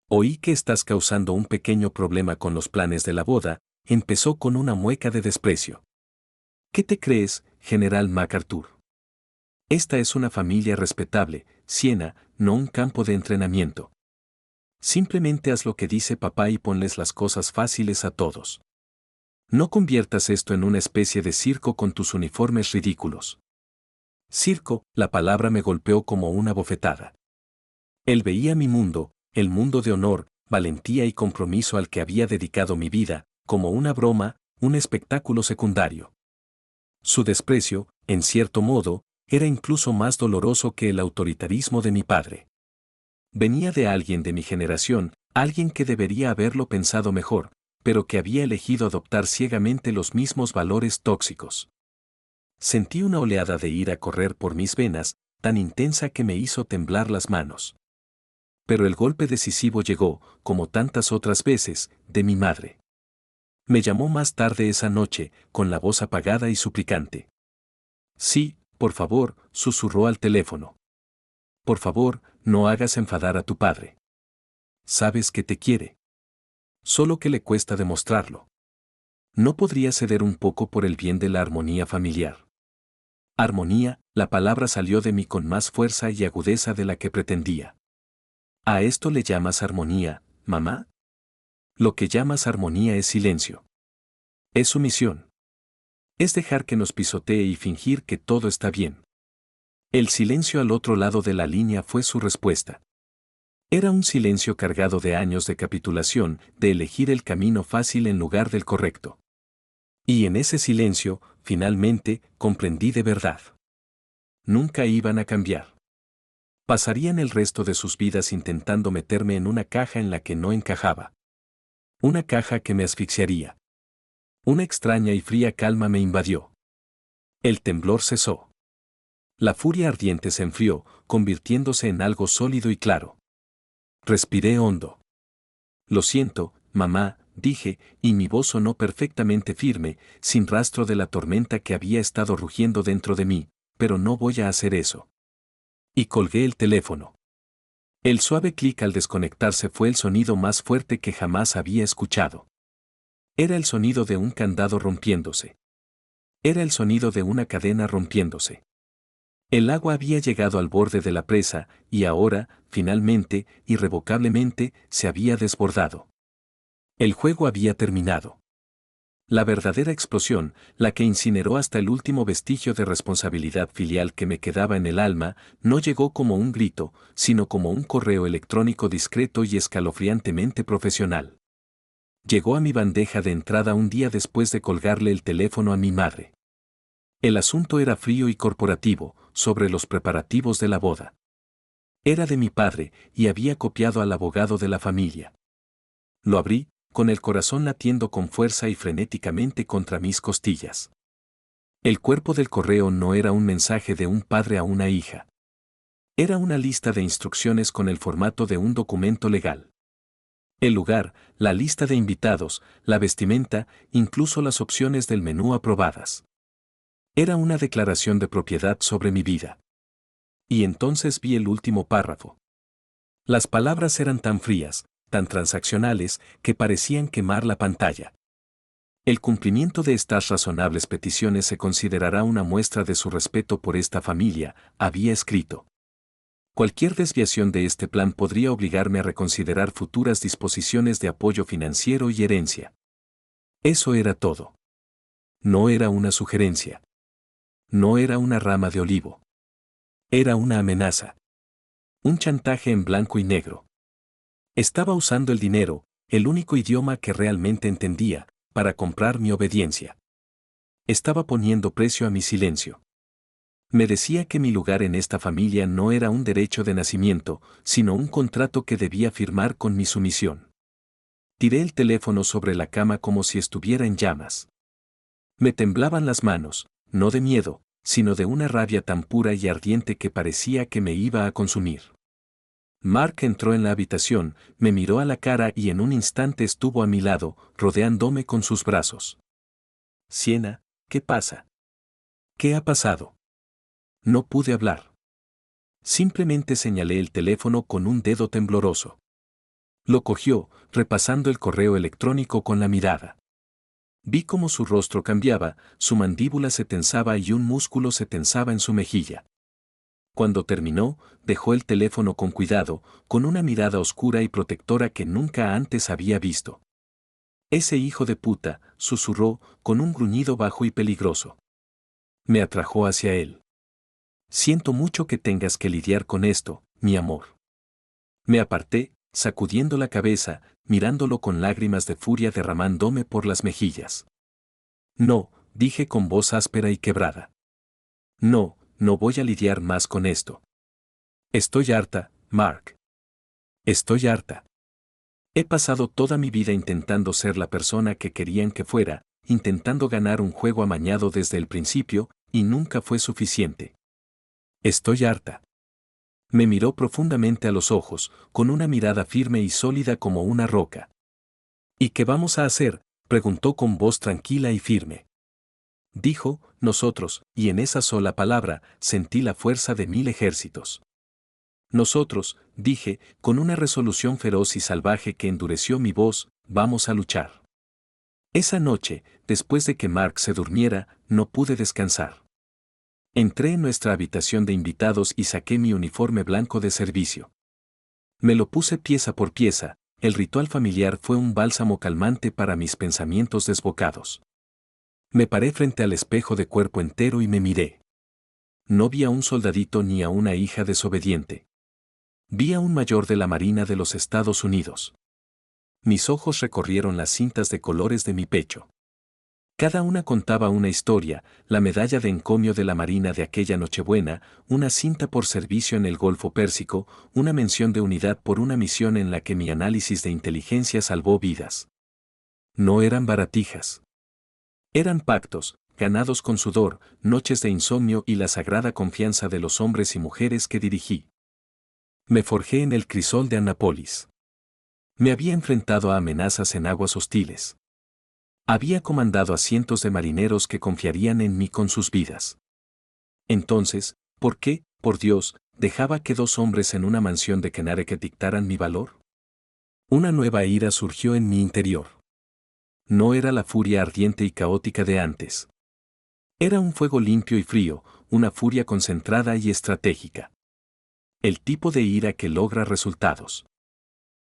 A: Oí que estás causando un pequeño problema con los planes de la boda, empezó con una mueca de desprecio. ¿Qué te crees, General MacArthur? Esta es una familia respetable, Siena, no un campo de entrenamiento. Simplemente haz lo que dice papá y ponles las cosas fáciles a todos. No conviertas esto en una especie de circo con tus uniformes ridículos. Circo, la palabra me golpeó como una bofetada. Él veía mi mundo, el mundo de honor, valentía y compromiso al que había dedicado mi vida, como una broma, un espectáculo secundario. Su desprecio, en cierto modo, era incluso más doloroso que el autoritarismo de mi padre. Venía de alguien de mi generación, alguien que debería haberlo pensado mejor, pero que había elegido adoptar ciegamente los mismos valores tóxicos. Sentí una oleada de ira correr por mis venas, tan intensa que me hizo temblar las manos. Pero el golpe decisivo llegó, como tantas otras veces, de mi madre. Me llamó más tarde esa noche, con la voz apagada y suplicante. Sí, por favor, susurró al teléfono. Por favor, no hagas enfadar a tu padre. Sabes que te quiere. Solo que le cuesta demostrarlo. ¿No podría ceder un poco por el bien de la armonía familiar? Armonía, la palabra salió de mí con más fuerza y agudeza de la que pretendía. ¿A esto le llamas armonía, mamá? Lo que llamas armonía es silencio. Es sumisión. Es dejar que nos pisotee y fingir que todo está bien. El silencio al otro lado de la línea fue su respuesta. Era un silencio cargado de años de capitulación, de elegir el camino fácil en lugar del correcto. Y en ese silencio, finalmente, comprendí de verdad. Nunca iban a cambiar. Pasarían el resto de sus vidas intentando meterme en una caja en la que no encajaba. Una caja que me asfixiaría. Una extraña y fría calma me invadió. El temblor cesó. La furia ardiente se enfrió, convirtiéndose en algo sólido y claro. Respiré hondo. Lo siento, mamá, dije, y mi voz sonó perfectamente firme, sin rastro de la tormenta que había estado rugiendo dentro de mí, pero no voy a hacer eso. Y colgué el teléfono. El suave clic al desconectarse fue el sonido más fuerte que jamás había escuchado. Era el sonido de un candado rompiéndose. Era el sonido de una cadena rompiéndose. El agua había llegado al borde de la presa, y ahora, finalmente, irrevocablemente, se había desbordado. El juego había terminado. La verdadera explosión, la que incineró hasta el último vestigio de responsabilidad filial que me quedaba en el alma, no llegó como un grito, sino como un correo electrónico discreto y escalofriantemente profesional. Llegó a mi bandeja de entrada un día después de colgarle el teléfono a mi madre. El asunto era frío y corporativo, sobre los preparativos de la boda. Era de mi padre, y había copiado al abogado de la familia. Lo abrí, con el corazón latiendo con fuerza y frenéticamente contra mis costillas. El cuerpo del correo no era un mensaje de un padre a una hija. Era una lista de instrucciones con el formato de un documento legal. El lugar, la lista de invitados, la vestimenta, incluso las opciones del menú aprobadas. Era una declaración de propiedad sobre mi vida. Y entonces vi el último párrafo. Las palabras eran tan frías, tan transaccionales, que parecían quemar la pantalla. El cumplimiento de estas razonables peticiones se considerará una muestra de su respeto por esta familia, había escrito. Cualquier desviación de este plan podría obligarme a reconsiderar futuras disposiciones de apoyo financiero y herencia. Eso era todo. No era una sugerencia. No era una rama de olivo. Era una amenaza. Un chantaje en blanco y negro. Estaba usando el dinero, el único idioma que realmente entendía, para comprar mi obediencia. Estaba poniendo precio a mi silencio. Me decía que mi lugar en esta familia no era un derecho de nacimiento, sino un contrato que debía firmar con mi sumisión. Tiré el teléfono sobre la cama como si estuviera en llamas. Me temblaban las manos, no de miedo, sino de una rabia tan pura y ardiente que parecía que me iba a consumir. Mark entró en la habitación, me miró a la cara y en un instante estuvo a mi lado, rodeándome con sus brazos. Sienna, ¿qué pasa? ¿Qué ha pasado? No pude hablar. Simplemente señalé el teléfono con un dedo tembloroso. Lo cogió, repasando el correo electrónico con la mirada. Vi cómo su rostro cambiaba, su mandíbula se tensaba y un músculo se tensaba en su mejilla. Cuando terminó, dejó el teléfono con cuidado, con una mirada oscura y protectora que nunca antes había visto. Ese hijo de puta, susurró, con un gruñido bajo y peligroso. Me atrajo hacia él. Siento mucho que tengas que lidiar con esto, mi amor. Me aparté, sacudiendo la cabeza, mirándolo con lágrimas de furia derramándome por las mejillas. No, dije con voz áspera y quebrada. No, no voy a lidiar más con esto. Estoy harta, Mark. Estoy harta. He pasado toda mi vida intentando ser la persona que querían que fuera, intentando ganar un juego amañado desde el principio, y nunca fue suficiente. Estoy harta. Me miró profundamente a los ojos, con una mirada firme y sólida como una roca. ¿Y qué vamos a hacer?, preguntó con voz tranquila y firme. Dijo, nosotros, y en esa sola palabra, sentí la fuerza de 1000 ejércitos. Nosotros, dije, con una resolución feroz y salvaje que endureció mi voz, vamos a luchar. Esa noche, después de que Mark se durmiera, no pude descansar. Entré en nuestra habitación de invitados y saqué mi uniforme blanco de servicio. Me lo puse pieza por pieza, el ritual familiar fue un bálsamo calmante para mis pensamientos desbocados. Me paré frente al espejo de cuerpo entero y me miré. No vi a un soldadito ni a una hija desobediente. Vi a un mayor de la Marina de los Estados Unidos. Mis ojos recorrieron las cintas de colores de mi pecho. Cada una contaba una historia, la medalla de encomio de la Marina de aquella Nochebuena, una cinta por servicio en el Golfo Pérsico, una mención de unidad por una misión en la que mi análisis de inteligencia salvó vidas. No eran baratijas. Eran pactos, ganados con sudor, noches de insomnio y la sagrada confianza de los hombres y mujeres que dirigí. Me forjé en el crisol de Annapolis. Me había enfrentado a amenazas en aguas hostiles. Había comandado a cientos de marineros que confiarían en mí con sus vidas. Entonces, ¿por qué, por Dios, dejaba que 2 hombres en una mansión de Connecticut dictaran mi valor? Una nueva ira surgió en mi interior. No era la furia ardiente y caótica de antes. Era un fuego limpio y frío, una furia concentrada y estratégica. El tipo de ira que logra resultados.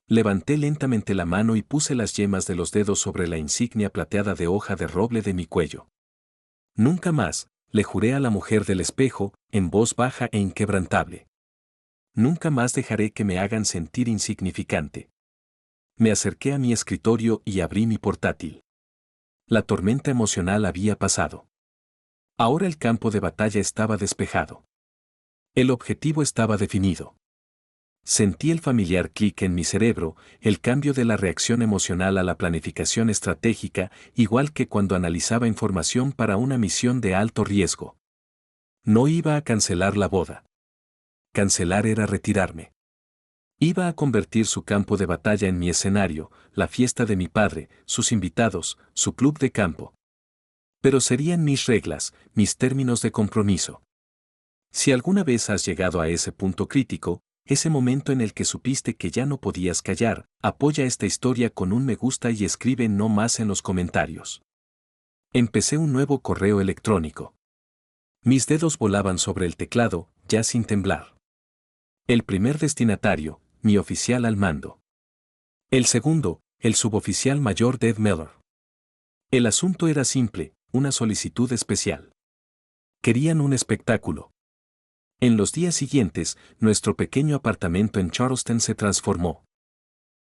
A: Levanté lentamente la mano y puse las yemas de los dedos sobre la insignia plateada de hoja de roble de mi cuello. Nunca más, le juré a la mujer del espejo, en voz baja e inquebrantable. Nunca más dejaré que me hagan sentir insignificante. Me acerqué a mi escritorio y abrí mi portátil. La tormenta emocional había pasado. Ahora el campo de batalla estaba despejado. El objetivo estaba definido. Sentí el familiar clic en mi cerebro, el cambio de la reacción emocional a la planificación estratégica, igual que cuando analizaba información para una misión de alto riesgo. No iba a cancelar la boda. Cancelar era retirarme. Iba a convertir su campo de batalla en mi escenario, la fiesta de mi padre, sus invitados, su club de campo. Pero serían mis reglas, mis términos de compromiso. Si alguna vez has llegado a ese punto crítico, ese momento en el que supiste que ya no podías callar, apoya esta historia con un me gusta y escribe no más en los comentarios. Empecé un nuevo correo electrónico. Mis dedos volaban sobre el teclado, ya sin temblar. El primer destinatario, mi oficial al mando. El segundo, el suboficial mayor Dave Miller. El asunto era simple, una solicitud especial. Querían un espectáculo. En los días siguientes, nuestro pequeño apartamento en Charleston se transformó.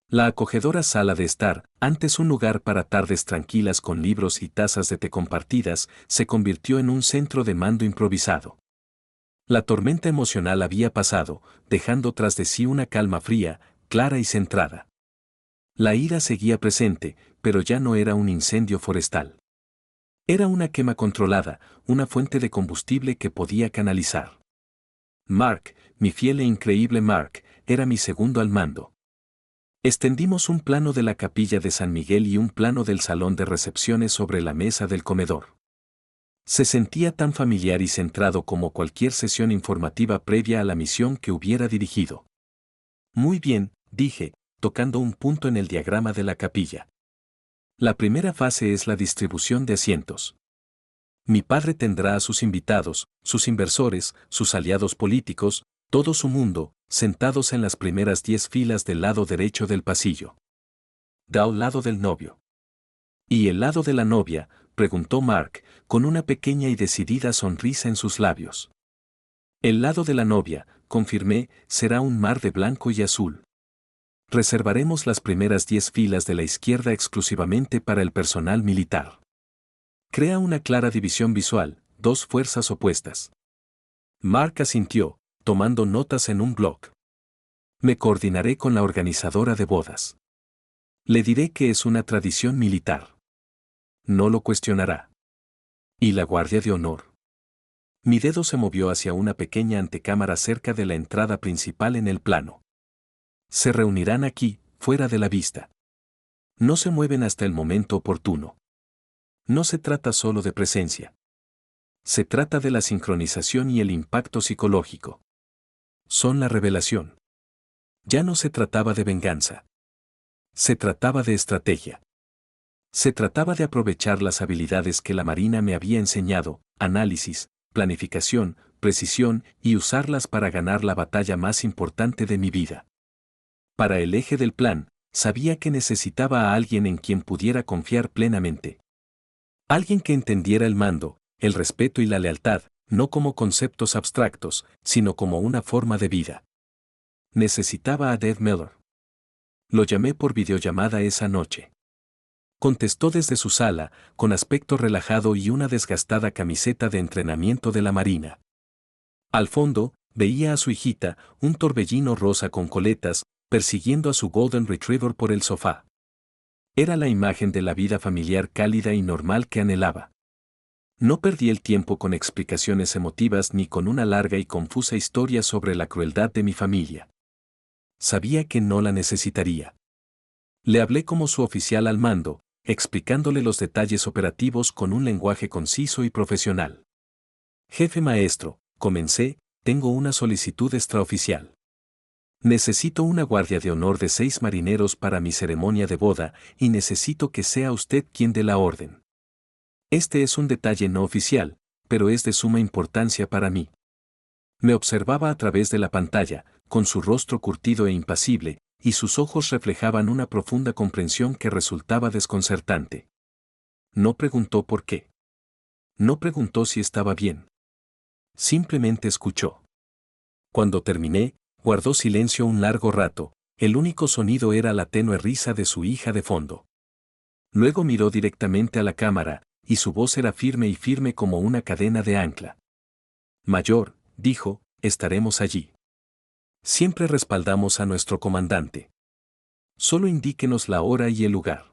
A: La acogedora sala de estar, antes un lugar para tardes tranquilas con libros y tazas de té compartidas, se convirtió en un centro de mando improvisado. La tormenta emocional había pasado, dejando tras de sí una calma fría, clara y centrada. La ira seguía presente, pero ya no era un incendio forestal. Era una quema controlada, una fuente de combustible que podía canalizar. Mark, mi fiel e increíble Mark, era mi segundo al mando. Extendimos un plano de la capilla de San Miguel y un plano del salón de recepciones sobre la mesa del comedor. Se sentía tan familiar y centrado como cualquier sesión informativa previa a la misión que hubiera dirigido. Muy bien, dije, tocando un punto en el diagrama de la capilla. La primera fase es la distribución de asientos. Mi padre tendrá a sus invitados, sus inversores, sus aliados políticos, todo su mundo, sentados en las primeras 10 filas del lado derecho del pasillo. Da al lado del novio. ¿Y el lado de la novia?, preguntó Mark, con una pequeña y decidida sonrisa en sus labios. El lado de la novia, confirmé, será un mar de blanco y azul. Reservaremos las primeras 10 filas de la izquierda exclusivamente para el personal militar. Crea una clara división visual, dos fuerzas opuestas. Mark asintió, tomando notas en un blog. Me coordinaré con la organizadora de bodas. Le diré que es una tradición militar. No lo cuestionará. ¿Y la guardia de honor? Mi dedo se movió hacia una pequeña antecámara cerca de la entrada principal en el plano. Se reunirán aquí, fuera de la vista. No se mueven hasta el momento oportuno. No se trata solo de presencia. Se trata de la sincronización y el impacto psicológico. Son la revelación. Ya no se trataba de venganza. Se trataba de estrategia. Se trataba de aprovechar las habilidades que la Marina me había enseñado, análisis, planificación, precisión, y usarlas para ganar la batalla más importante de mi vida. Para el eje del plan, sabía que necesitaba a alguien en quien pudiera confiar plenamente. Alguien que entendiera el mando, el respeto y la lealtad, no como conceptos abstractos, sino como una forma de vida. Necesitaba a Dave Miller. Lo llamé por videollamada esa noche. Contestó desde su sala, con aspecto relajado y una desgastada camiseta de entrenamiento de la Marina. Al fondo, veía a su hijita, un torbellino rosa con coletas, persiguiendo a su Golden Retriever por el sofá. Era la imagen de la vida familiar cálida y normal que anhelaba. No perdí el tiempo con explicaciones emotivas ni con una larga y confusa historia sobre la crueldad de mi familia. Sabía que no la necesitaría. Le hablé como su oficial al mando, explicándole los detalles operativos con un lenguaje conciso y profesional. Jefe maestro, comencé, tengo una solicitud extraoficial. Necesito una guardia de honor de 6 marineros para mi ceremonia de boda y necesito que sea usted quien dé la orden. Este es un detalle no oficial, pero es de suma importancia para mí. Me observaba a través de la pantalla, con su rostro curtido e impasible, y sus ojos reflejaban una profunda comprensión que resultaba desconcertante. No preguntó por qué. No preguntó si estaba bien. Simplemente escuchó. Cuando terminé, guardó silencio un largo rato, el único sonido era la tenue risa de su hija de fondo. Luego miró directamente a la cámara, y su voz era firme y firme como una cadena de ancla. Mayor, dijo, estaremos allí. Siempre respaldamos a nuestro comandante. Solo indíquenos la hora y el lugar.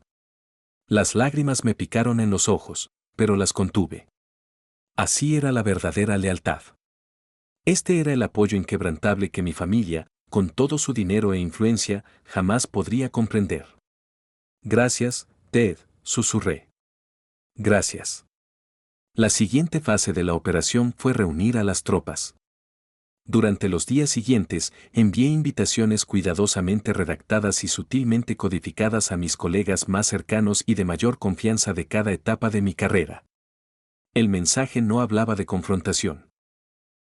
A: Las lágrimas me picaron en los ojos, pero las contuve. Así era la verdadera lealtad. Este era el apoyo inquebrantable que mi familia, con todo su dinero e influencia, jamás podría comprender. Gracias, Ted, susurré. Gracias. La siguiente fase de la operación fue reunir a las tropas. Durante los días siguientes, envié invitaciones cuidadosamente redactadas y sutilmente codificadas a mis colegas más cercanos y de mayor confianza de cada etapa de mi carrera. El mensaje no hablaba de confrontación.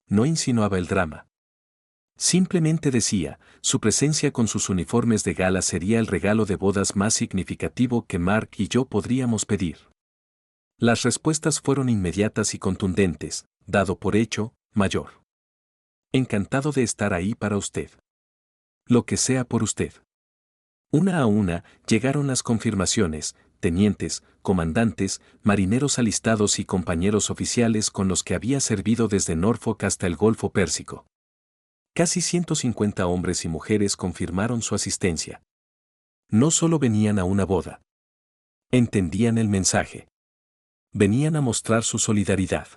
A: No insinuaba el drama. Simplemente decía, su presencia con sus uniformes de gala sería el regalo de bodas más significativo que Mark y yo podríamos pedir. Las respuestas fueron inmediatas y contundentes, dado por hecho, mayor. Encantado de estar ahí para usted. Lo que sea por usted. Una a una, llegaron las confirmaciones, tenientes, comandantes, marineros alistados y compañeros oficiales con los que había servido desde Norfolk hasta el Golfo Pérsico. Casi 150 hombres y mujeres confirmaron su asistencia. No solo venían a una boda. Entendían el mensaje. Venían a mostrar su solidaridad.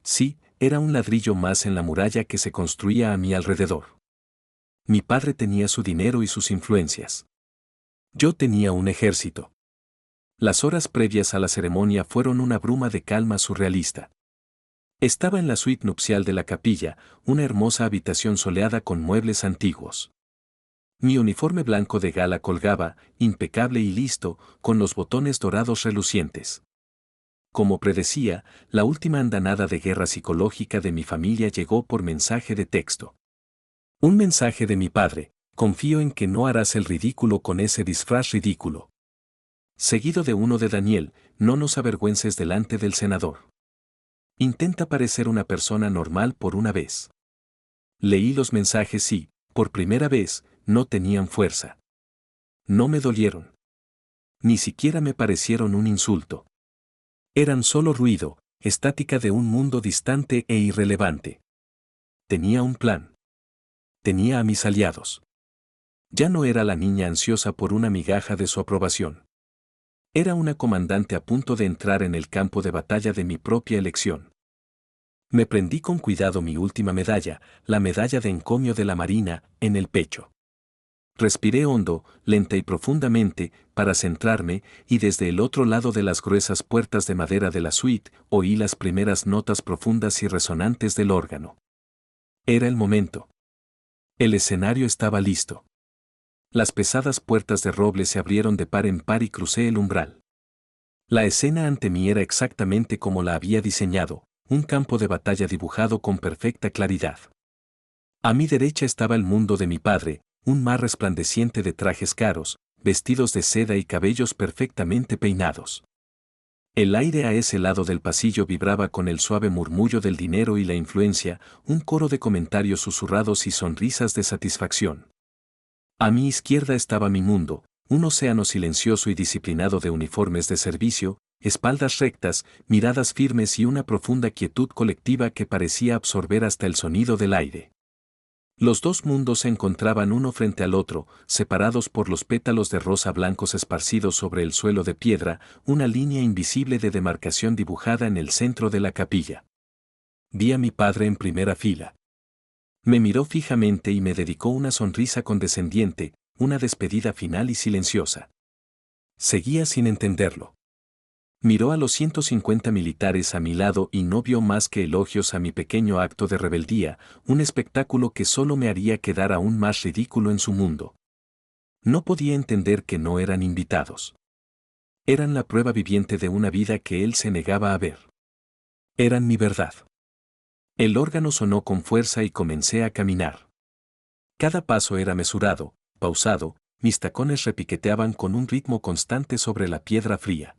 A: Sí, era un ladrillo más en la muralla que se construía a mi alrededor. Mi padre tenía su dinero y sus influencias. Yo tenía un ejército. Las horas previas a la ceremonia fueron una bruma de calma surrealista. Estaba en la suite nupcial de la capilla, una hermosa habitación soleada con muebles antiguos. Mi uniforme blanco de gala colgaba, impecable y listo, con los botones dorados relucientes. Como predecía, la última andanada de guerra psicológica de mi familia llegó por mensaje de texto. Un mensaje de mi padre: confío en que no harás el ridículo con ese disfraz ridículo. Seguido de uno de Daniel: no nos avergüences delante del senador. Intenta parecer una persona normal por una vez. Leí los mensajes y, por primera vez, no tenían fuerza. No me dolieron. Ni siquiera me parecieron un insulto. Eran solo ruido, estática de un mundo distante e irrelevante. Tenía un plan. Tenía a mis aliados. Ya no era la niña ansiosa por una migaja de su aprobación. Era una comandante a punto de entrar en el campo de batalla de mi propia elección. Me prendí con cuidado mi última medalla, la medalla de encomio de la Marina, en el pecho. Respiré hondo, lenta y profundamente, para centrarme, y desde el otro lado de las gruesas puertas de madera de la suite, oí las primeras notas profundas y resonantes del órgano. Era el momento. El escenario estaba listo. Las pesadas puertas de roble se abrieron de par en par y crucé el umbral. La escena ante mí era exactamente como la había diseñado, un campo de batalla dibujado con perfecta claridad. A mi derecha estaba el mundo de mi padre, un mar resplandeciente de trajes caros, vestidos de seda y cabellos perfectamente peinados. El aire a ese lado del pasillo vibraba con el suave murmullo del dinero y la influencia, un coro de comentarios susurrados y sonrisas de satisfacción. A mi izquierda estaba mi mundo, un océano silencioso y disciplinado de uniformes de servicio, espaldas rectas, miradas firmes y una profunda quietud colectiva que parecía absorber hasta el sonido del aire. Los dos mundos se encontraban uno frente al otro, separados por los pétalos de rosa blancos esparcidos sobre el suelo de piedra, una línea invisible de demarcación dibujada en el centro de la capilla. Vi a mi padre en primera fila. Me miró fijamente y me dedicó una sonrisa condescendiente, una despedida final y silenciosa. Seguía sin entenderlo. Miró a los 150 militares a mi lado y no vio más que elogios a mi pequeño acto de rebeldía, un espectáculo que solo me haría quedar aún más ridículo en su mundo. No podía entender que no eran invitados. Eran la prueba viviente de una vida que él se negaba a ver. Eran mi verdad. El órgano sonó con fuerza y comencé a caminar. Cada paso era mesurado, pausado, mis tacones repiqueteaban con un ritmo constante sobre la piedra fría.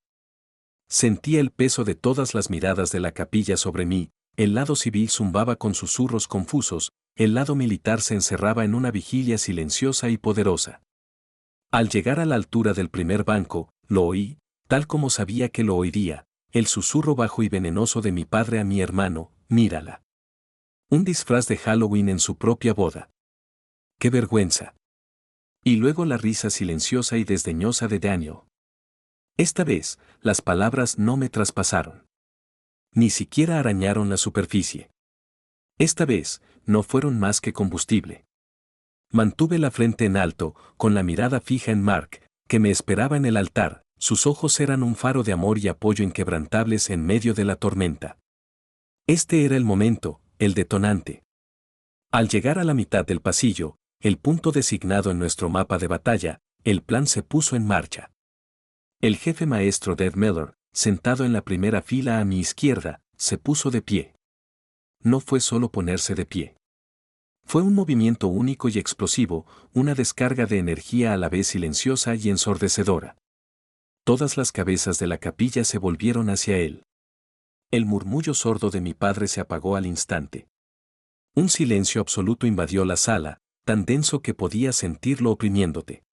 A: Sentía el peso de todas las miradas de la capilla sobre mí, el lado civil zumbaba con susurros confusos, el lado militar se encerraba en una vigilia silenciosa y poderosa. Al llegar a la altura del primer banco, lo oí, tal como sabía que lo oiría, el susurro bajo y venenoso de mi padre a mi hermano, mírala. Un disfraz de Halloween en su propia boda. ¡Qué vergüenza! Y luego la risa silenciosa y desdeñosa de Daniel. Esta vez, las palabras no me traspasaron. Ni siquiera arañaron la superficie. Esta vez, no fueron más que combustible. Mantuve la frente en alto, con la mirada fija en Mark, que me esperaba en el altar, sus ojos eran un faro de amor y apoyo inquebrantables en medio de la tormenta. Este era el momento, el detonante. Al llegar a la mitad del pasillo, el punto designado en nuestro mapa de batalla, el plan se puso en marcha. El jefe maestro Dev Miller, sentado en la primera fila a mi izquierda, se puso de pie. No fue solo ponerse de pie. Fue un movimiento único y explosivo, una descarga de energía a la vez silenciosa y ensordecedora. Todas las cabezas de la capilla se volvieron hacia él. El murmullo sordo de mi padre se apagó al instante. Un silencio absoluto invadió la sala, tan denso que podías sentirlo oprimiéndote.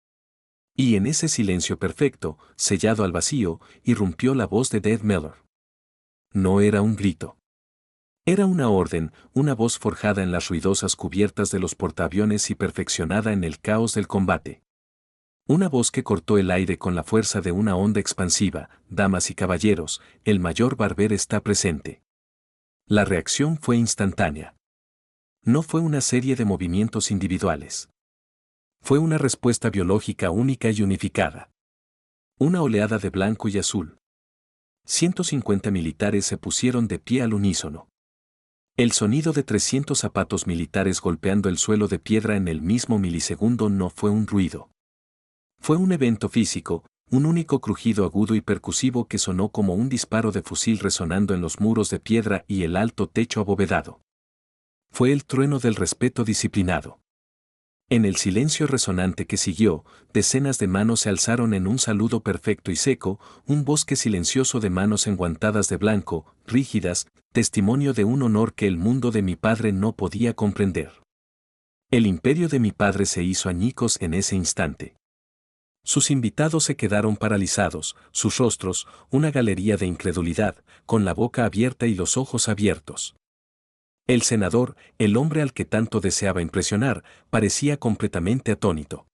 A: Y en ese silencio perfecto, sellado al vacío, irrumpió la voz de Dev Miller. No era un grito. Era una orden, una voz forjada en las ruidosas cubiertas de los portaaviones y perfeccionada en el caos del combate. Una voz que cortó el aire con la fuerza de una onda expansiva. Damas y caballeros, el mayor Barber está presente. La reacción fue instantánea. No fue una serie de movimientos individuales. Fue una respuesta biológica única y unificada. Una oleada de blanco y azul. 150 militares se pusieron de pie al unísono. El sonido de 300 zapatos militares golpeando el suelo de piedra en el mismo milisegundo no fue un ruido. Fue un evento físico, un único crujido agudo y percusivo que sonó como un disparo de fusil resonando en los muros de piedra y el alto techo abovedado. Fue el trueno del respeto disciplinado. En el silencio resonante que siguió, decenas de manos se alzaron en un saludo perfecto y seco, un bosque silencioso de manos enguantadas de blanco, rígidas, testimonio de un honor que el mundo de mi padre no podía comprender. El imperio de mi padre se hizo añicos en ese instante. Sus invitados se quedaron paralizados, sus rostros, una galería de incredulidad, con la boca abierta y los ojos abiertos. El senador, el hombre al que tanto deseaba impresionar, parecía completamente atónito.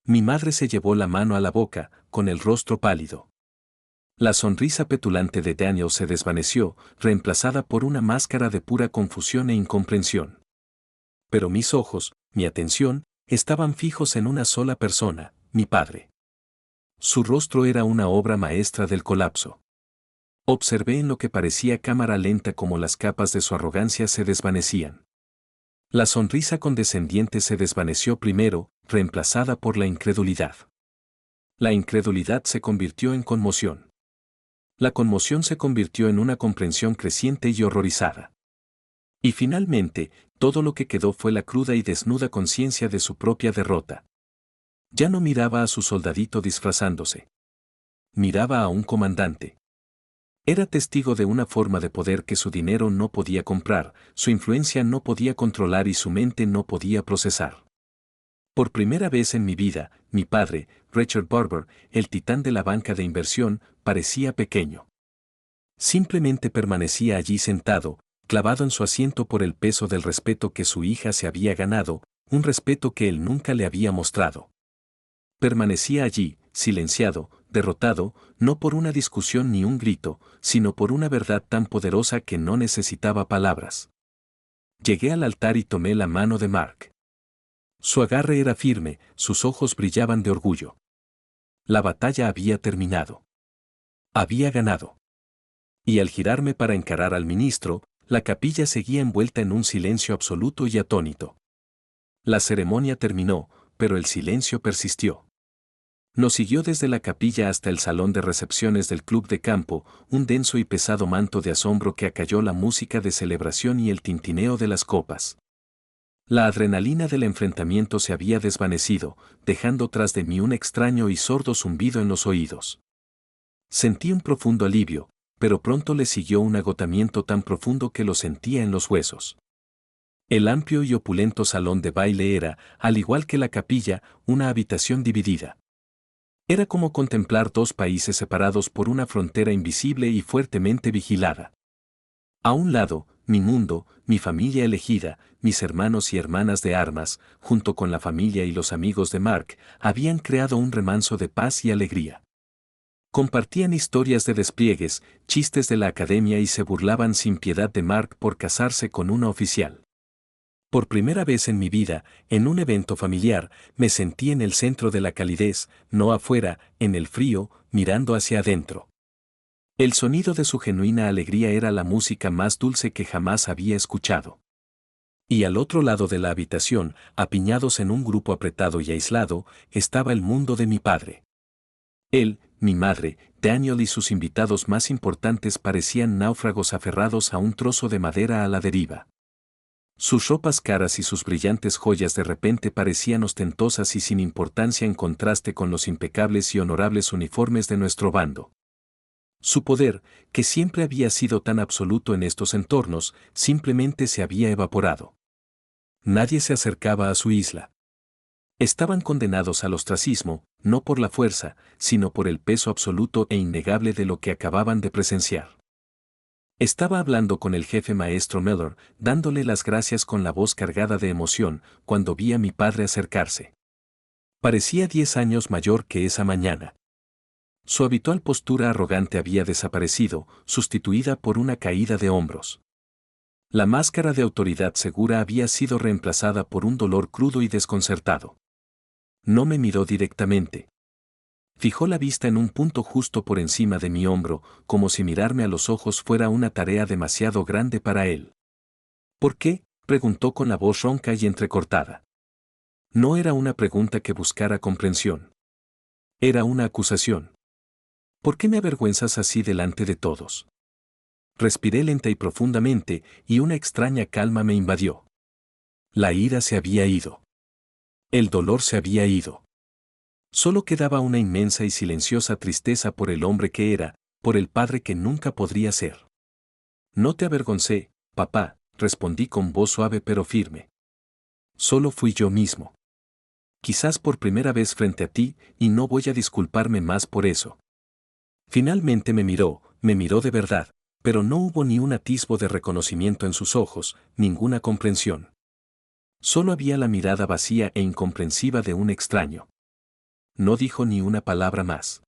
A: Mi madre se llevó la mano a la boca, con el rostro pálido. La sonrisa petulante de Daniel se desvaneció, reemplazada por una máscara de pura confusión e incomprensión. Pero mis ojos, mi atención, estaban fijos en una sola persona, mi padre. Su rostro era una obra maestra del colapso. Observé en lo que parecía cámara lenta cómo las capas de su arrogancia se desvanecían. La sonrisa condescendiente se desvaneció primero, reemplazada por la incredulidad. La incredulidad se convirtió en conmoción. La conmoción se convirtió en una comprensión creciente y horrorizada. Y finalmente, todo lo que quedó fue la cruda y desnuda conciencia de su propia derrota. Ya no miraba a su soldadito disfrazándose. Miraba a un comandante. Era testigo de una forma de poder que su dinero no podía comprar, su influencia no podía controlar y su mente no podía procesar. Por primera vez en mi vida, mi padre, Richard Barber, el titán de la banca de inversión, parecía pequeño. Simplemente permanecía allí sentado, clavado en su asiento por el peso del respeto que su hija se había ganado, un respeto que él nunca le había mostrado. Permanecía allí, silenciado, derrotado, no por una discusión ni un grito, sino por una verdad tan poderosa que no necesitaba palabras. Llegué al altar y tomé la mano de Mark. Su agarre era firme, sus ojos brillaban de orgullo. La batalla había terminado. Había ganado. Y al girarme para encarar al ministro, la capilla seguía envuelta en un silencio absoluto y atónito. La ceremonia terminó, pero el silencio persistió. Nos siguió desde la capilla hasta el salón de recepciones del club de campo, un denso y pesado manto de asombro que acalló la música de celebración y el tintineo de las copas. La adrenalina del enfrentamiento se había desvanecido, dejando tras de mí un extraño y sordo zumbido en los oídos. Sentí un profundo alivio, pero pronto le siguió un agotamiento tan profundo que lo sentía en los huesos. El amplio y opulento salón de baile era, al igual que la capilla, una habitación dividida. Era como contemplar dos países separados por una frontera invisible y fuertemente vigilada. A un lado, mi mundo, mi familia elegida, mis hermanos y hermanas de armas, junto con la familia y los amigos de Mark, habían creado un remanso de paz y alegría. Compartían historias de despliegues, chistes de la academia y se burlaban sin piedad de Mark por casarse con una oficial. Por primera vez en mi vida, en un evento familiar, me sentí en el centro de la calidez, no afuera, en el frío, mirando hacia adentro. El sonido de su genuina alegría era la música más dulce que jamás había escuchado. Y al otro lado de la habitación, apiñados en un grupo apretado y aislado, estaba el mundo de mi padre. Él, mi madre, Daniel y sus invitados más importantes parecían náufragos aferrados a un trozo de madera a la deriva. Sus ropas caras y sus brillantes joyas de repente parecían ostentosas y sin importancia en contraste con los impecables y honorables uniformes de nuestro bando. Su poder, que siempre había sido tan absoluto en estos entornos, simplemente se había evaporado. Nadie se acercaba a su isla. Estaban condenados al ostracismo, no por la fuerza, sino por el peso absoluto e innegable de lo que acababan de presenciar. Estaba hablando con el jefe maestro Miller, dándole las gracias con la voz cargada de emoción, cuando vi a mi padre acercarse. Parecía 10 años mayor que esa mañana. Su habitual postura arrogante había desaparecido, sustituida por una caída de hombros. La máscara de autoridad segura había sido reemplazada por un dolor crudo y desconcertado. No me miró directamente. Fijó la vista en un punto justo por encima de mi hombro, como si mirarme a los ojos fuera una tarea demasiado grande para él. ¿Por qué?, preguntó con la voz ronca y entrecortada. No era una pregunta que buscara comprensión. Era una acusación. ¿Por qué me avergüenzas así delante de todos? Respiré lenta y profundamente, y una extraña calma me invadió. La ira se había ido. El dolor se había ido. Solo quedaba una inmensa y silenciosa tristeza por el hombre que era, por el padre que nunca podría ser. No te avergoncé, papá, respondí con voz suave pero firme. Solo fui yo mismo. Quizás por primera vez frente a ti, y no voy a disculparme más por eso. Finalmente me miró de verdad, pero no hubo ni un atisbo de reconocimiento en sus ojos, ninguna comprensión. Solo había la mirada vacía e incomprensiva de un extraño. No dijo ni una palabra más.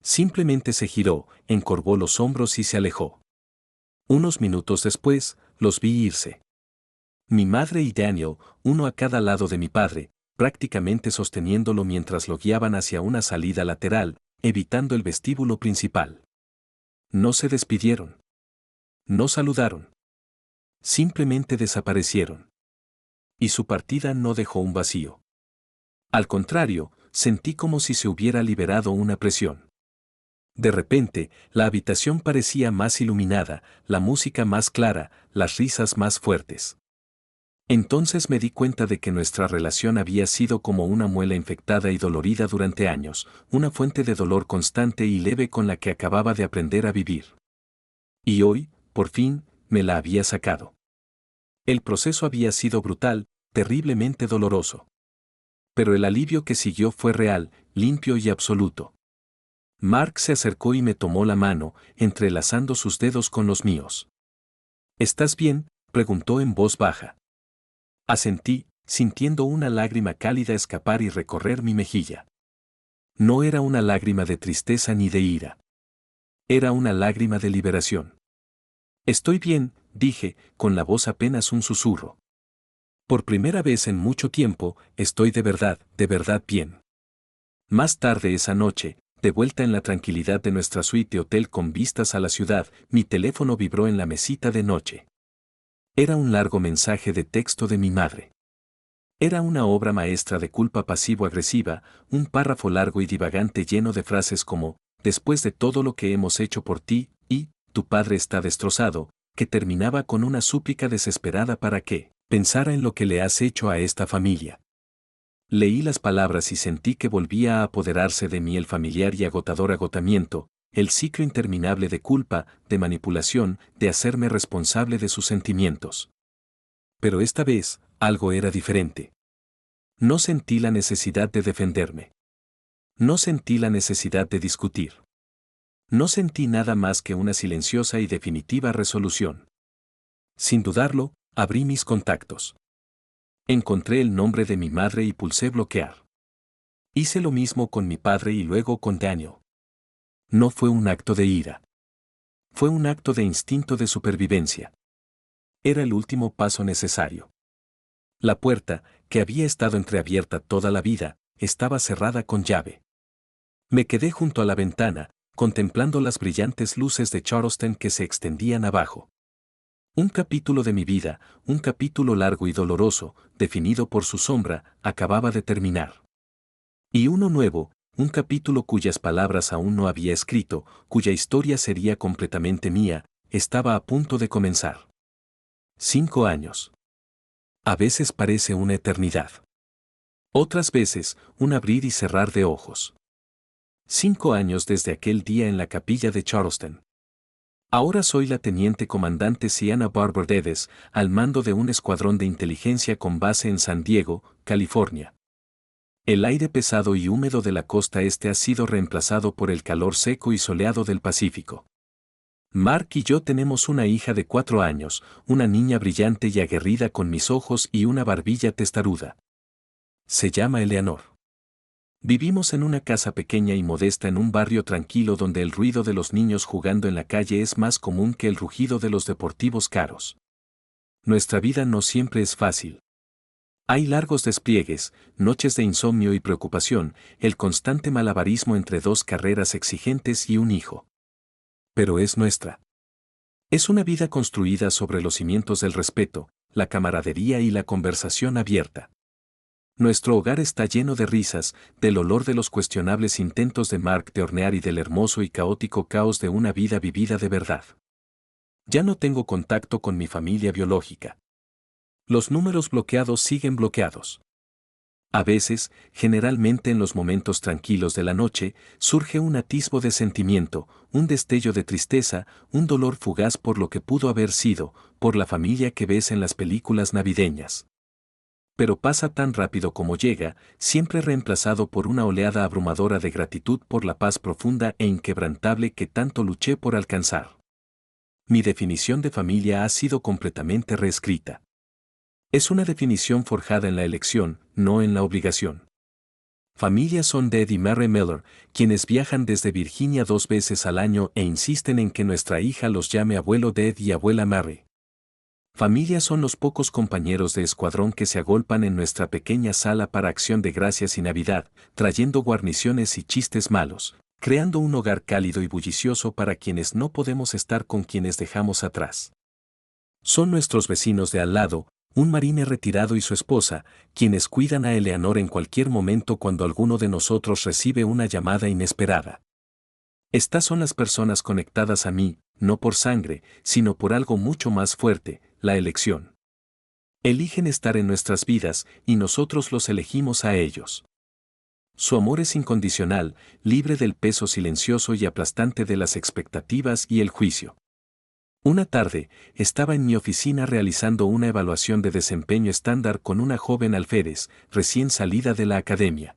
A: Simplemente se giró, encorvó los hombros y se alejó. Unos minutos después, los vi irse. Mi madre y Daniel, uno a cada lado de mi padre, prácticamente sosteniéndolo mientras lo guiaban hacia una salida lateral, evitando el vestíbulo principal. No se despidieron. No saludaron. Simplemente desaparecieron. Y su partida no dejó un vacío. Al contrario, sentí como si se hubiera liberado una presión. De repente, la habitación parecía más iluminada, la música más clara, las risas más fuertes. Entonces me di cuenta de que nuestra relación había sido como una muela infectada y dolorida durante años, una fuente de dolor constante y leve con la que acababa de aprender a vivir. Y hoy, por fin, me la había sacado. El proceso había sido brutal, terriblemente doloroso. Pero el alivio que siguió fue real, limpio y absoluto. Mark se acercó y me tomó la mano, entrelazando sus dedos con los míos. ¿Estás bien?, preguntó en voz baja. Asentí, sintiendo una lágrima cálida escapar y recorrer mi mejilla. No era una lágrima de tristeza ni de ira. Era una lágrima de liberación. Estoy bien, dije, con la voz apenas un susurro. Por primera vez en mucho tiempo, estoy de verdad bien. Más tarde esa noche, de vuelta en la tranquilidad de nuestra suite de hotel con vistas a la ciudad, mi teléfono vibró en la mesita de noche. Era un largo mensaje de texto de mi madre. Era una obra maestra de culpa pasivo-agresiva, un párrafo largo y divagante lleno de frases como, después de todo lo que hemos hecho por ti, y, tu padre está destrozado, que terminaba con una súplica desesperada para que pensara en lo que le has hecho a esta familia. Leí las palabras y sentí que volvía a apoderarse de mí el familiar y agotador agotamiento, el ciclo interminable de culpa, de manipulación, de hacerme responsable de sus sentimientos. Pero esta vez, algo era diferente. No sentí la necesidad de defenderme. No sentí la necesidad de discutir. No sentí nada más que una silenciosa y definitiva resolución. Sin dudarlo, abrí mis contactos. Encontré el nombre de mi madre y pulsé bloquear. Hice lo mismo con mi padre y luego con Daniel. No fue un acto de ira. Fue un acto de instinto de supervivencia. Era el último paso necesario. La puerta, que había estado entreabierta toda la vida, estaba cerrada con llave. Me quedé junto a la ventana, contemplando las brillantes luces de Charleston que se extendían abajo. Un capítulo de mi vida, un capítulo largo y doloroso, definido por su sombra, acababa de terminar. Y uno nuevo, un capítulo cuyas palabras aún no había escrito, cuya historia sería completamente mía, estaba a punto de comenzar. 5 años. A veces parece una eternidad. Otras veces, un abrir y cerrar de ojos. 5 años desde aquel día en la capilla de Charleston. Ahora soy la teniente comandante Sienna Barber Dedes, al mando de un escuadrón de inteligencia con base en San Diego, California. El aire pesado y húmedo de la costa este ha sido reemplazado por el calor seco y soleado del Pacífico. Mark y yo tenemos una hija de 4 años, una niña brillante y aguerrida con mis ojos y una barbilla testaruda. Se llama Eleanor. Vivimos en una casa pequeña y modesta en un barrio tranquilo donde el ruido de los niños jugando en la calle es más común que el rugido de los deportivos caros. Nuestra vida no siempre es fácil. Hay largos despliegues, noches de insomnio y preocupación, el constante malabarismo entre 2 carreras exigentes y un hijo. Pero es nuestra. Es una vida construida sobre los cimientos del respeto, la camaradería y la conversación abierta. Nuestro hogar está lleno de risas, del olor de los cuestionables intentos de Mark de hornear y del hermoso y caótico caos de una vida vivida de verdad. Ya no tengo contacto con mi familia biológica. Los números bloqueados siguen bloqueados. A veces, generalmente en los momentos tranquilos de la noche, surge un atisbo de sentimiento, un destello de tristeza, un dolor fugaz por lo que pudo haber sido, por la familia que ves en las películas navideñas. pero pasa tan rápido como llega, siempre reemplazado por una oleada abrumadora de gratitud por la paz profunda e inquebrantable que tanto luché por alcanzar. Mi definición de familia ha sido completamente reescrita. Es una definición forjada en la elección, no en la obligación. Familias son de Ed y Mary Miller, quienes viajan desde Virginia 2 veces al año e insisten en que nuestra hija los llame abuelo Ed y abuela Mary. Familias son los pocos compañeros de escuadrón que se agolpan en nuestra pequeña sala para Acción de Gracias y Navidad, trayendo guarniciones y chistes malos, creando un hogar cálido y bullicioso para quienes no podemos estar con quienes dejamos atrás. Son nuestros vecinos de al lado, un marine retirado y su esposa, quienes cuidan a Eleanor en cualquier momento cuando alguno de nosotros recibe una llamada inesperada. Estas son las personas conectadas a mí, no por sangre, sino por algo mucho más fuerte, la elección. Eligen estar en nuestras vidas y nosotros los elegimos a ellos. Su amor es incondicional, libre del peso silencioso y aplastante de las expectativas y el juicio. Una tarde, estaba en mi oficina realizando una evaluación de desempeño estándar con una joven alférez, recién salida de la academia.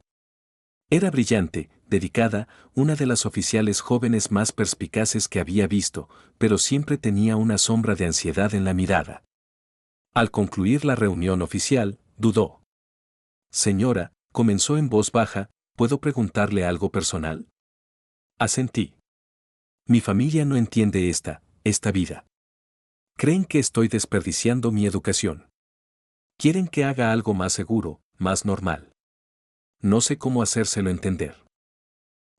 A: Era brillante, dedicada, una de las oficiales jóvenes más perspicaces que había visto, pero siempre tenía una sombra de ansiedad en la mirada. Al concluir la reunión oficial, dudó. Señora, comenzó en voz baja, ¿puedo preguntarle algo personal? Asentí. Mi familia no entiende esta vida. Creen que estoy desperdiciando mi educación. Quieren que haga algo más seguro, más normal. No sé cómo hacérselo entender.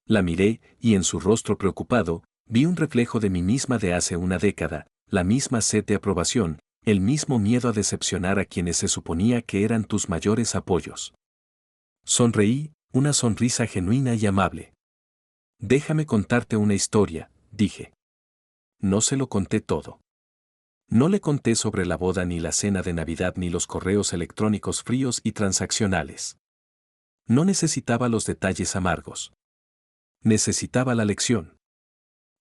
A: La miré, y en su rostro preocupado, vi un reflejo de mí misma de hace una década, la misma sed de aprobación, el mismo miedo a decepcionar a quienes se suponía que eran tus mayores apoyos. Sonreí, una sonrisa genuina y amable. Déjame contarte una historia, dije. No se lo conté todo. No le conté sobre la boda ni la cena de Navidad ni los correos electrónicos fríos y transaccionales. No necesitaba los detalles amargos. Necesitaba la lección.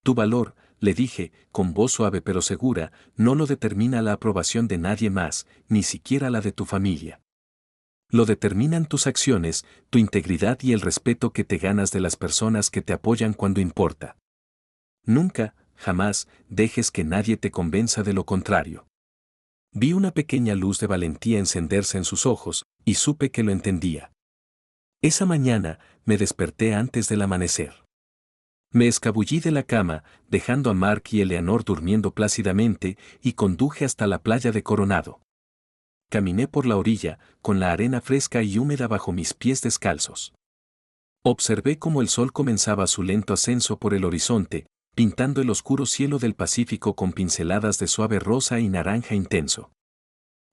A: Tu valor, le dije, con voz suave pero segura, no lo determina la aprobación de nadie más, ni siquiera la de tu familia. Lo determinan tus acciones, tu integridad y el respeto que te ganas de las personas que te apoyan cuando importa. Nunca, jamás, dejes que nadie te convenza de lo contrario. Vi una pequeña luz de valentía encenderse en sus ojos, y supe que lo entendía. Esa mañana, me desperté antes del amanecer. Me escabullí de la cama, dejando a Mark y Eleanor durmiendo plácidamente, y conduje hasta la playa de Coronado. Caminé por la orilla, con la arena fresca y húmeda bajo mis pies descalzos. Observé cómo el sol comenzaba su lento ascenso por el horizonte, pintando el oscuro cielo del Pacífico con pinceladas de suave rosa y naranja intenso.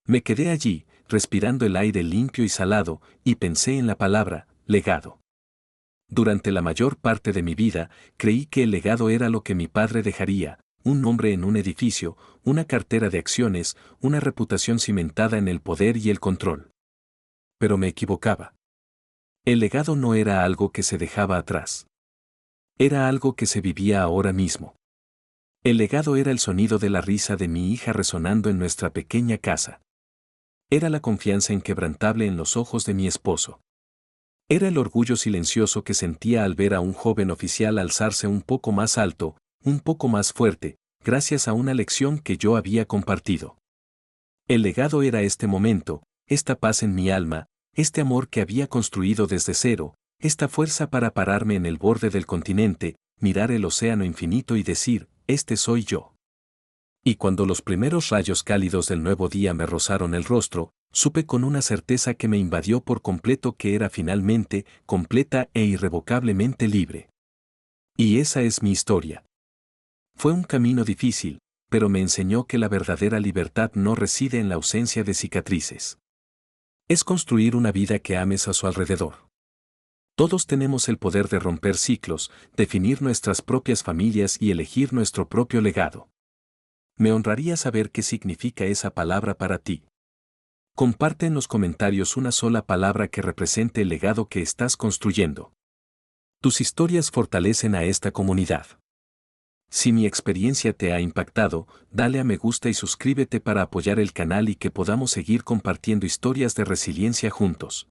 A: Me quedé allí, respirando el aire limpio y salado, y pensé en la palabra, legado. Durante la mayor parte de mi vida, creí que el legado era lo que mi padre dejaría, un nombre en un edificio, una cartera de acciones, una reputación cimentada en el poder y el control. Pero me equivocaba. El legado no era algo que se dejaba atrás. Era algo que se vivía ahora mismo. El legado era el sonido de la risa de mi hija resonando en nuestra pequeña casa. Era la confianza inquebrantable en los ojos de mi esposo. Era el orgullo silencioso que sentía al ver a un joven oficial alzarse un poco más alto, un poco más fuerte, gracias a una lección que yo había compartido. El legado era este momento, esta paz en mi alma, este amor que había construido desde cero, esta fuerza para pararme en el borde del continente, mirar el océano infinito y decir, este soy yo. Y cuando los primeros rayos cálidos del nuevo día me rozaron el rostro, supe con una certeza que me invadió por completo que era finalmente, completa e irrevocablemente libre. Y esa es mi historia. Fue un camino difícil, pero me enseñó que la verdadera libertad no reside en la ausencia de cicatrices. Es construir una vida que ames a su alrededor. Todos tenemos el poder de romper ciclos, definir nuestras propias familias y elegir nuestro propio legado. Me honraría saber qué significa esa palabra para ti. Comparte en los comentarios una sola palabra que represente el legado que estás construyendo. Tus historias fortalecen a esta comunidad. Si mi experiencia te ha impactado, dale a me gusta y suscríbete para apoyar el canal y que podamos seguir compartiendo historias de resiliencia juntos.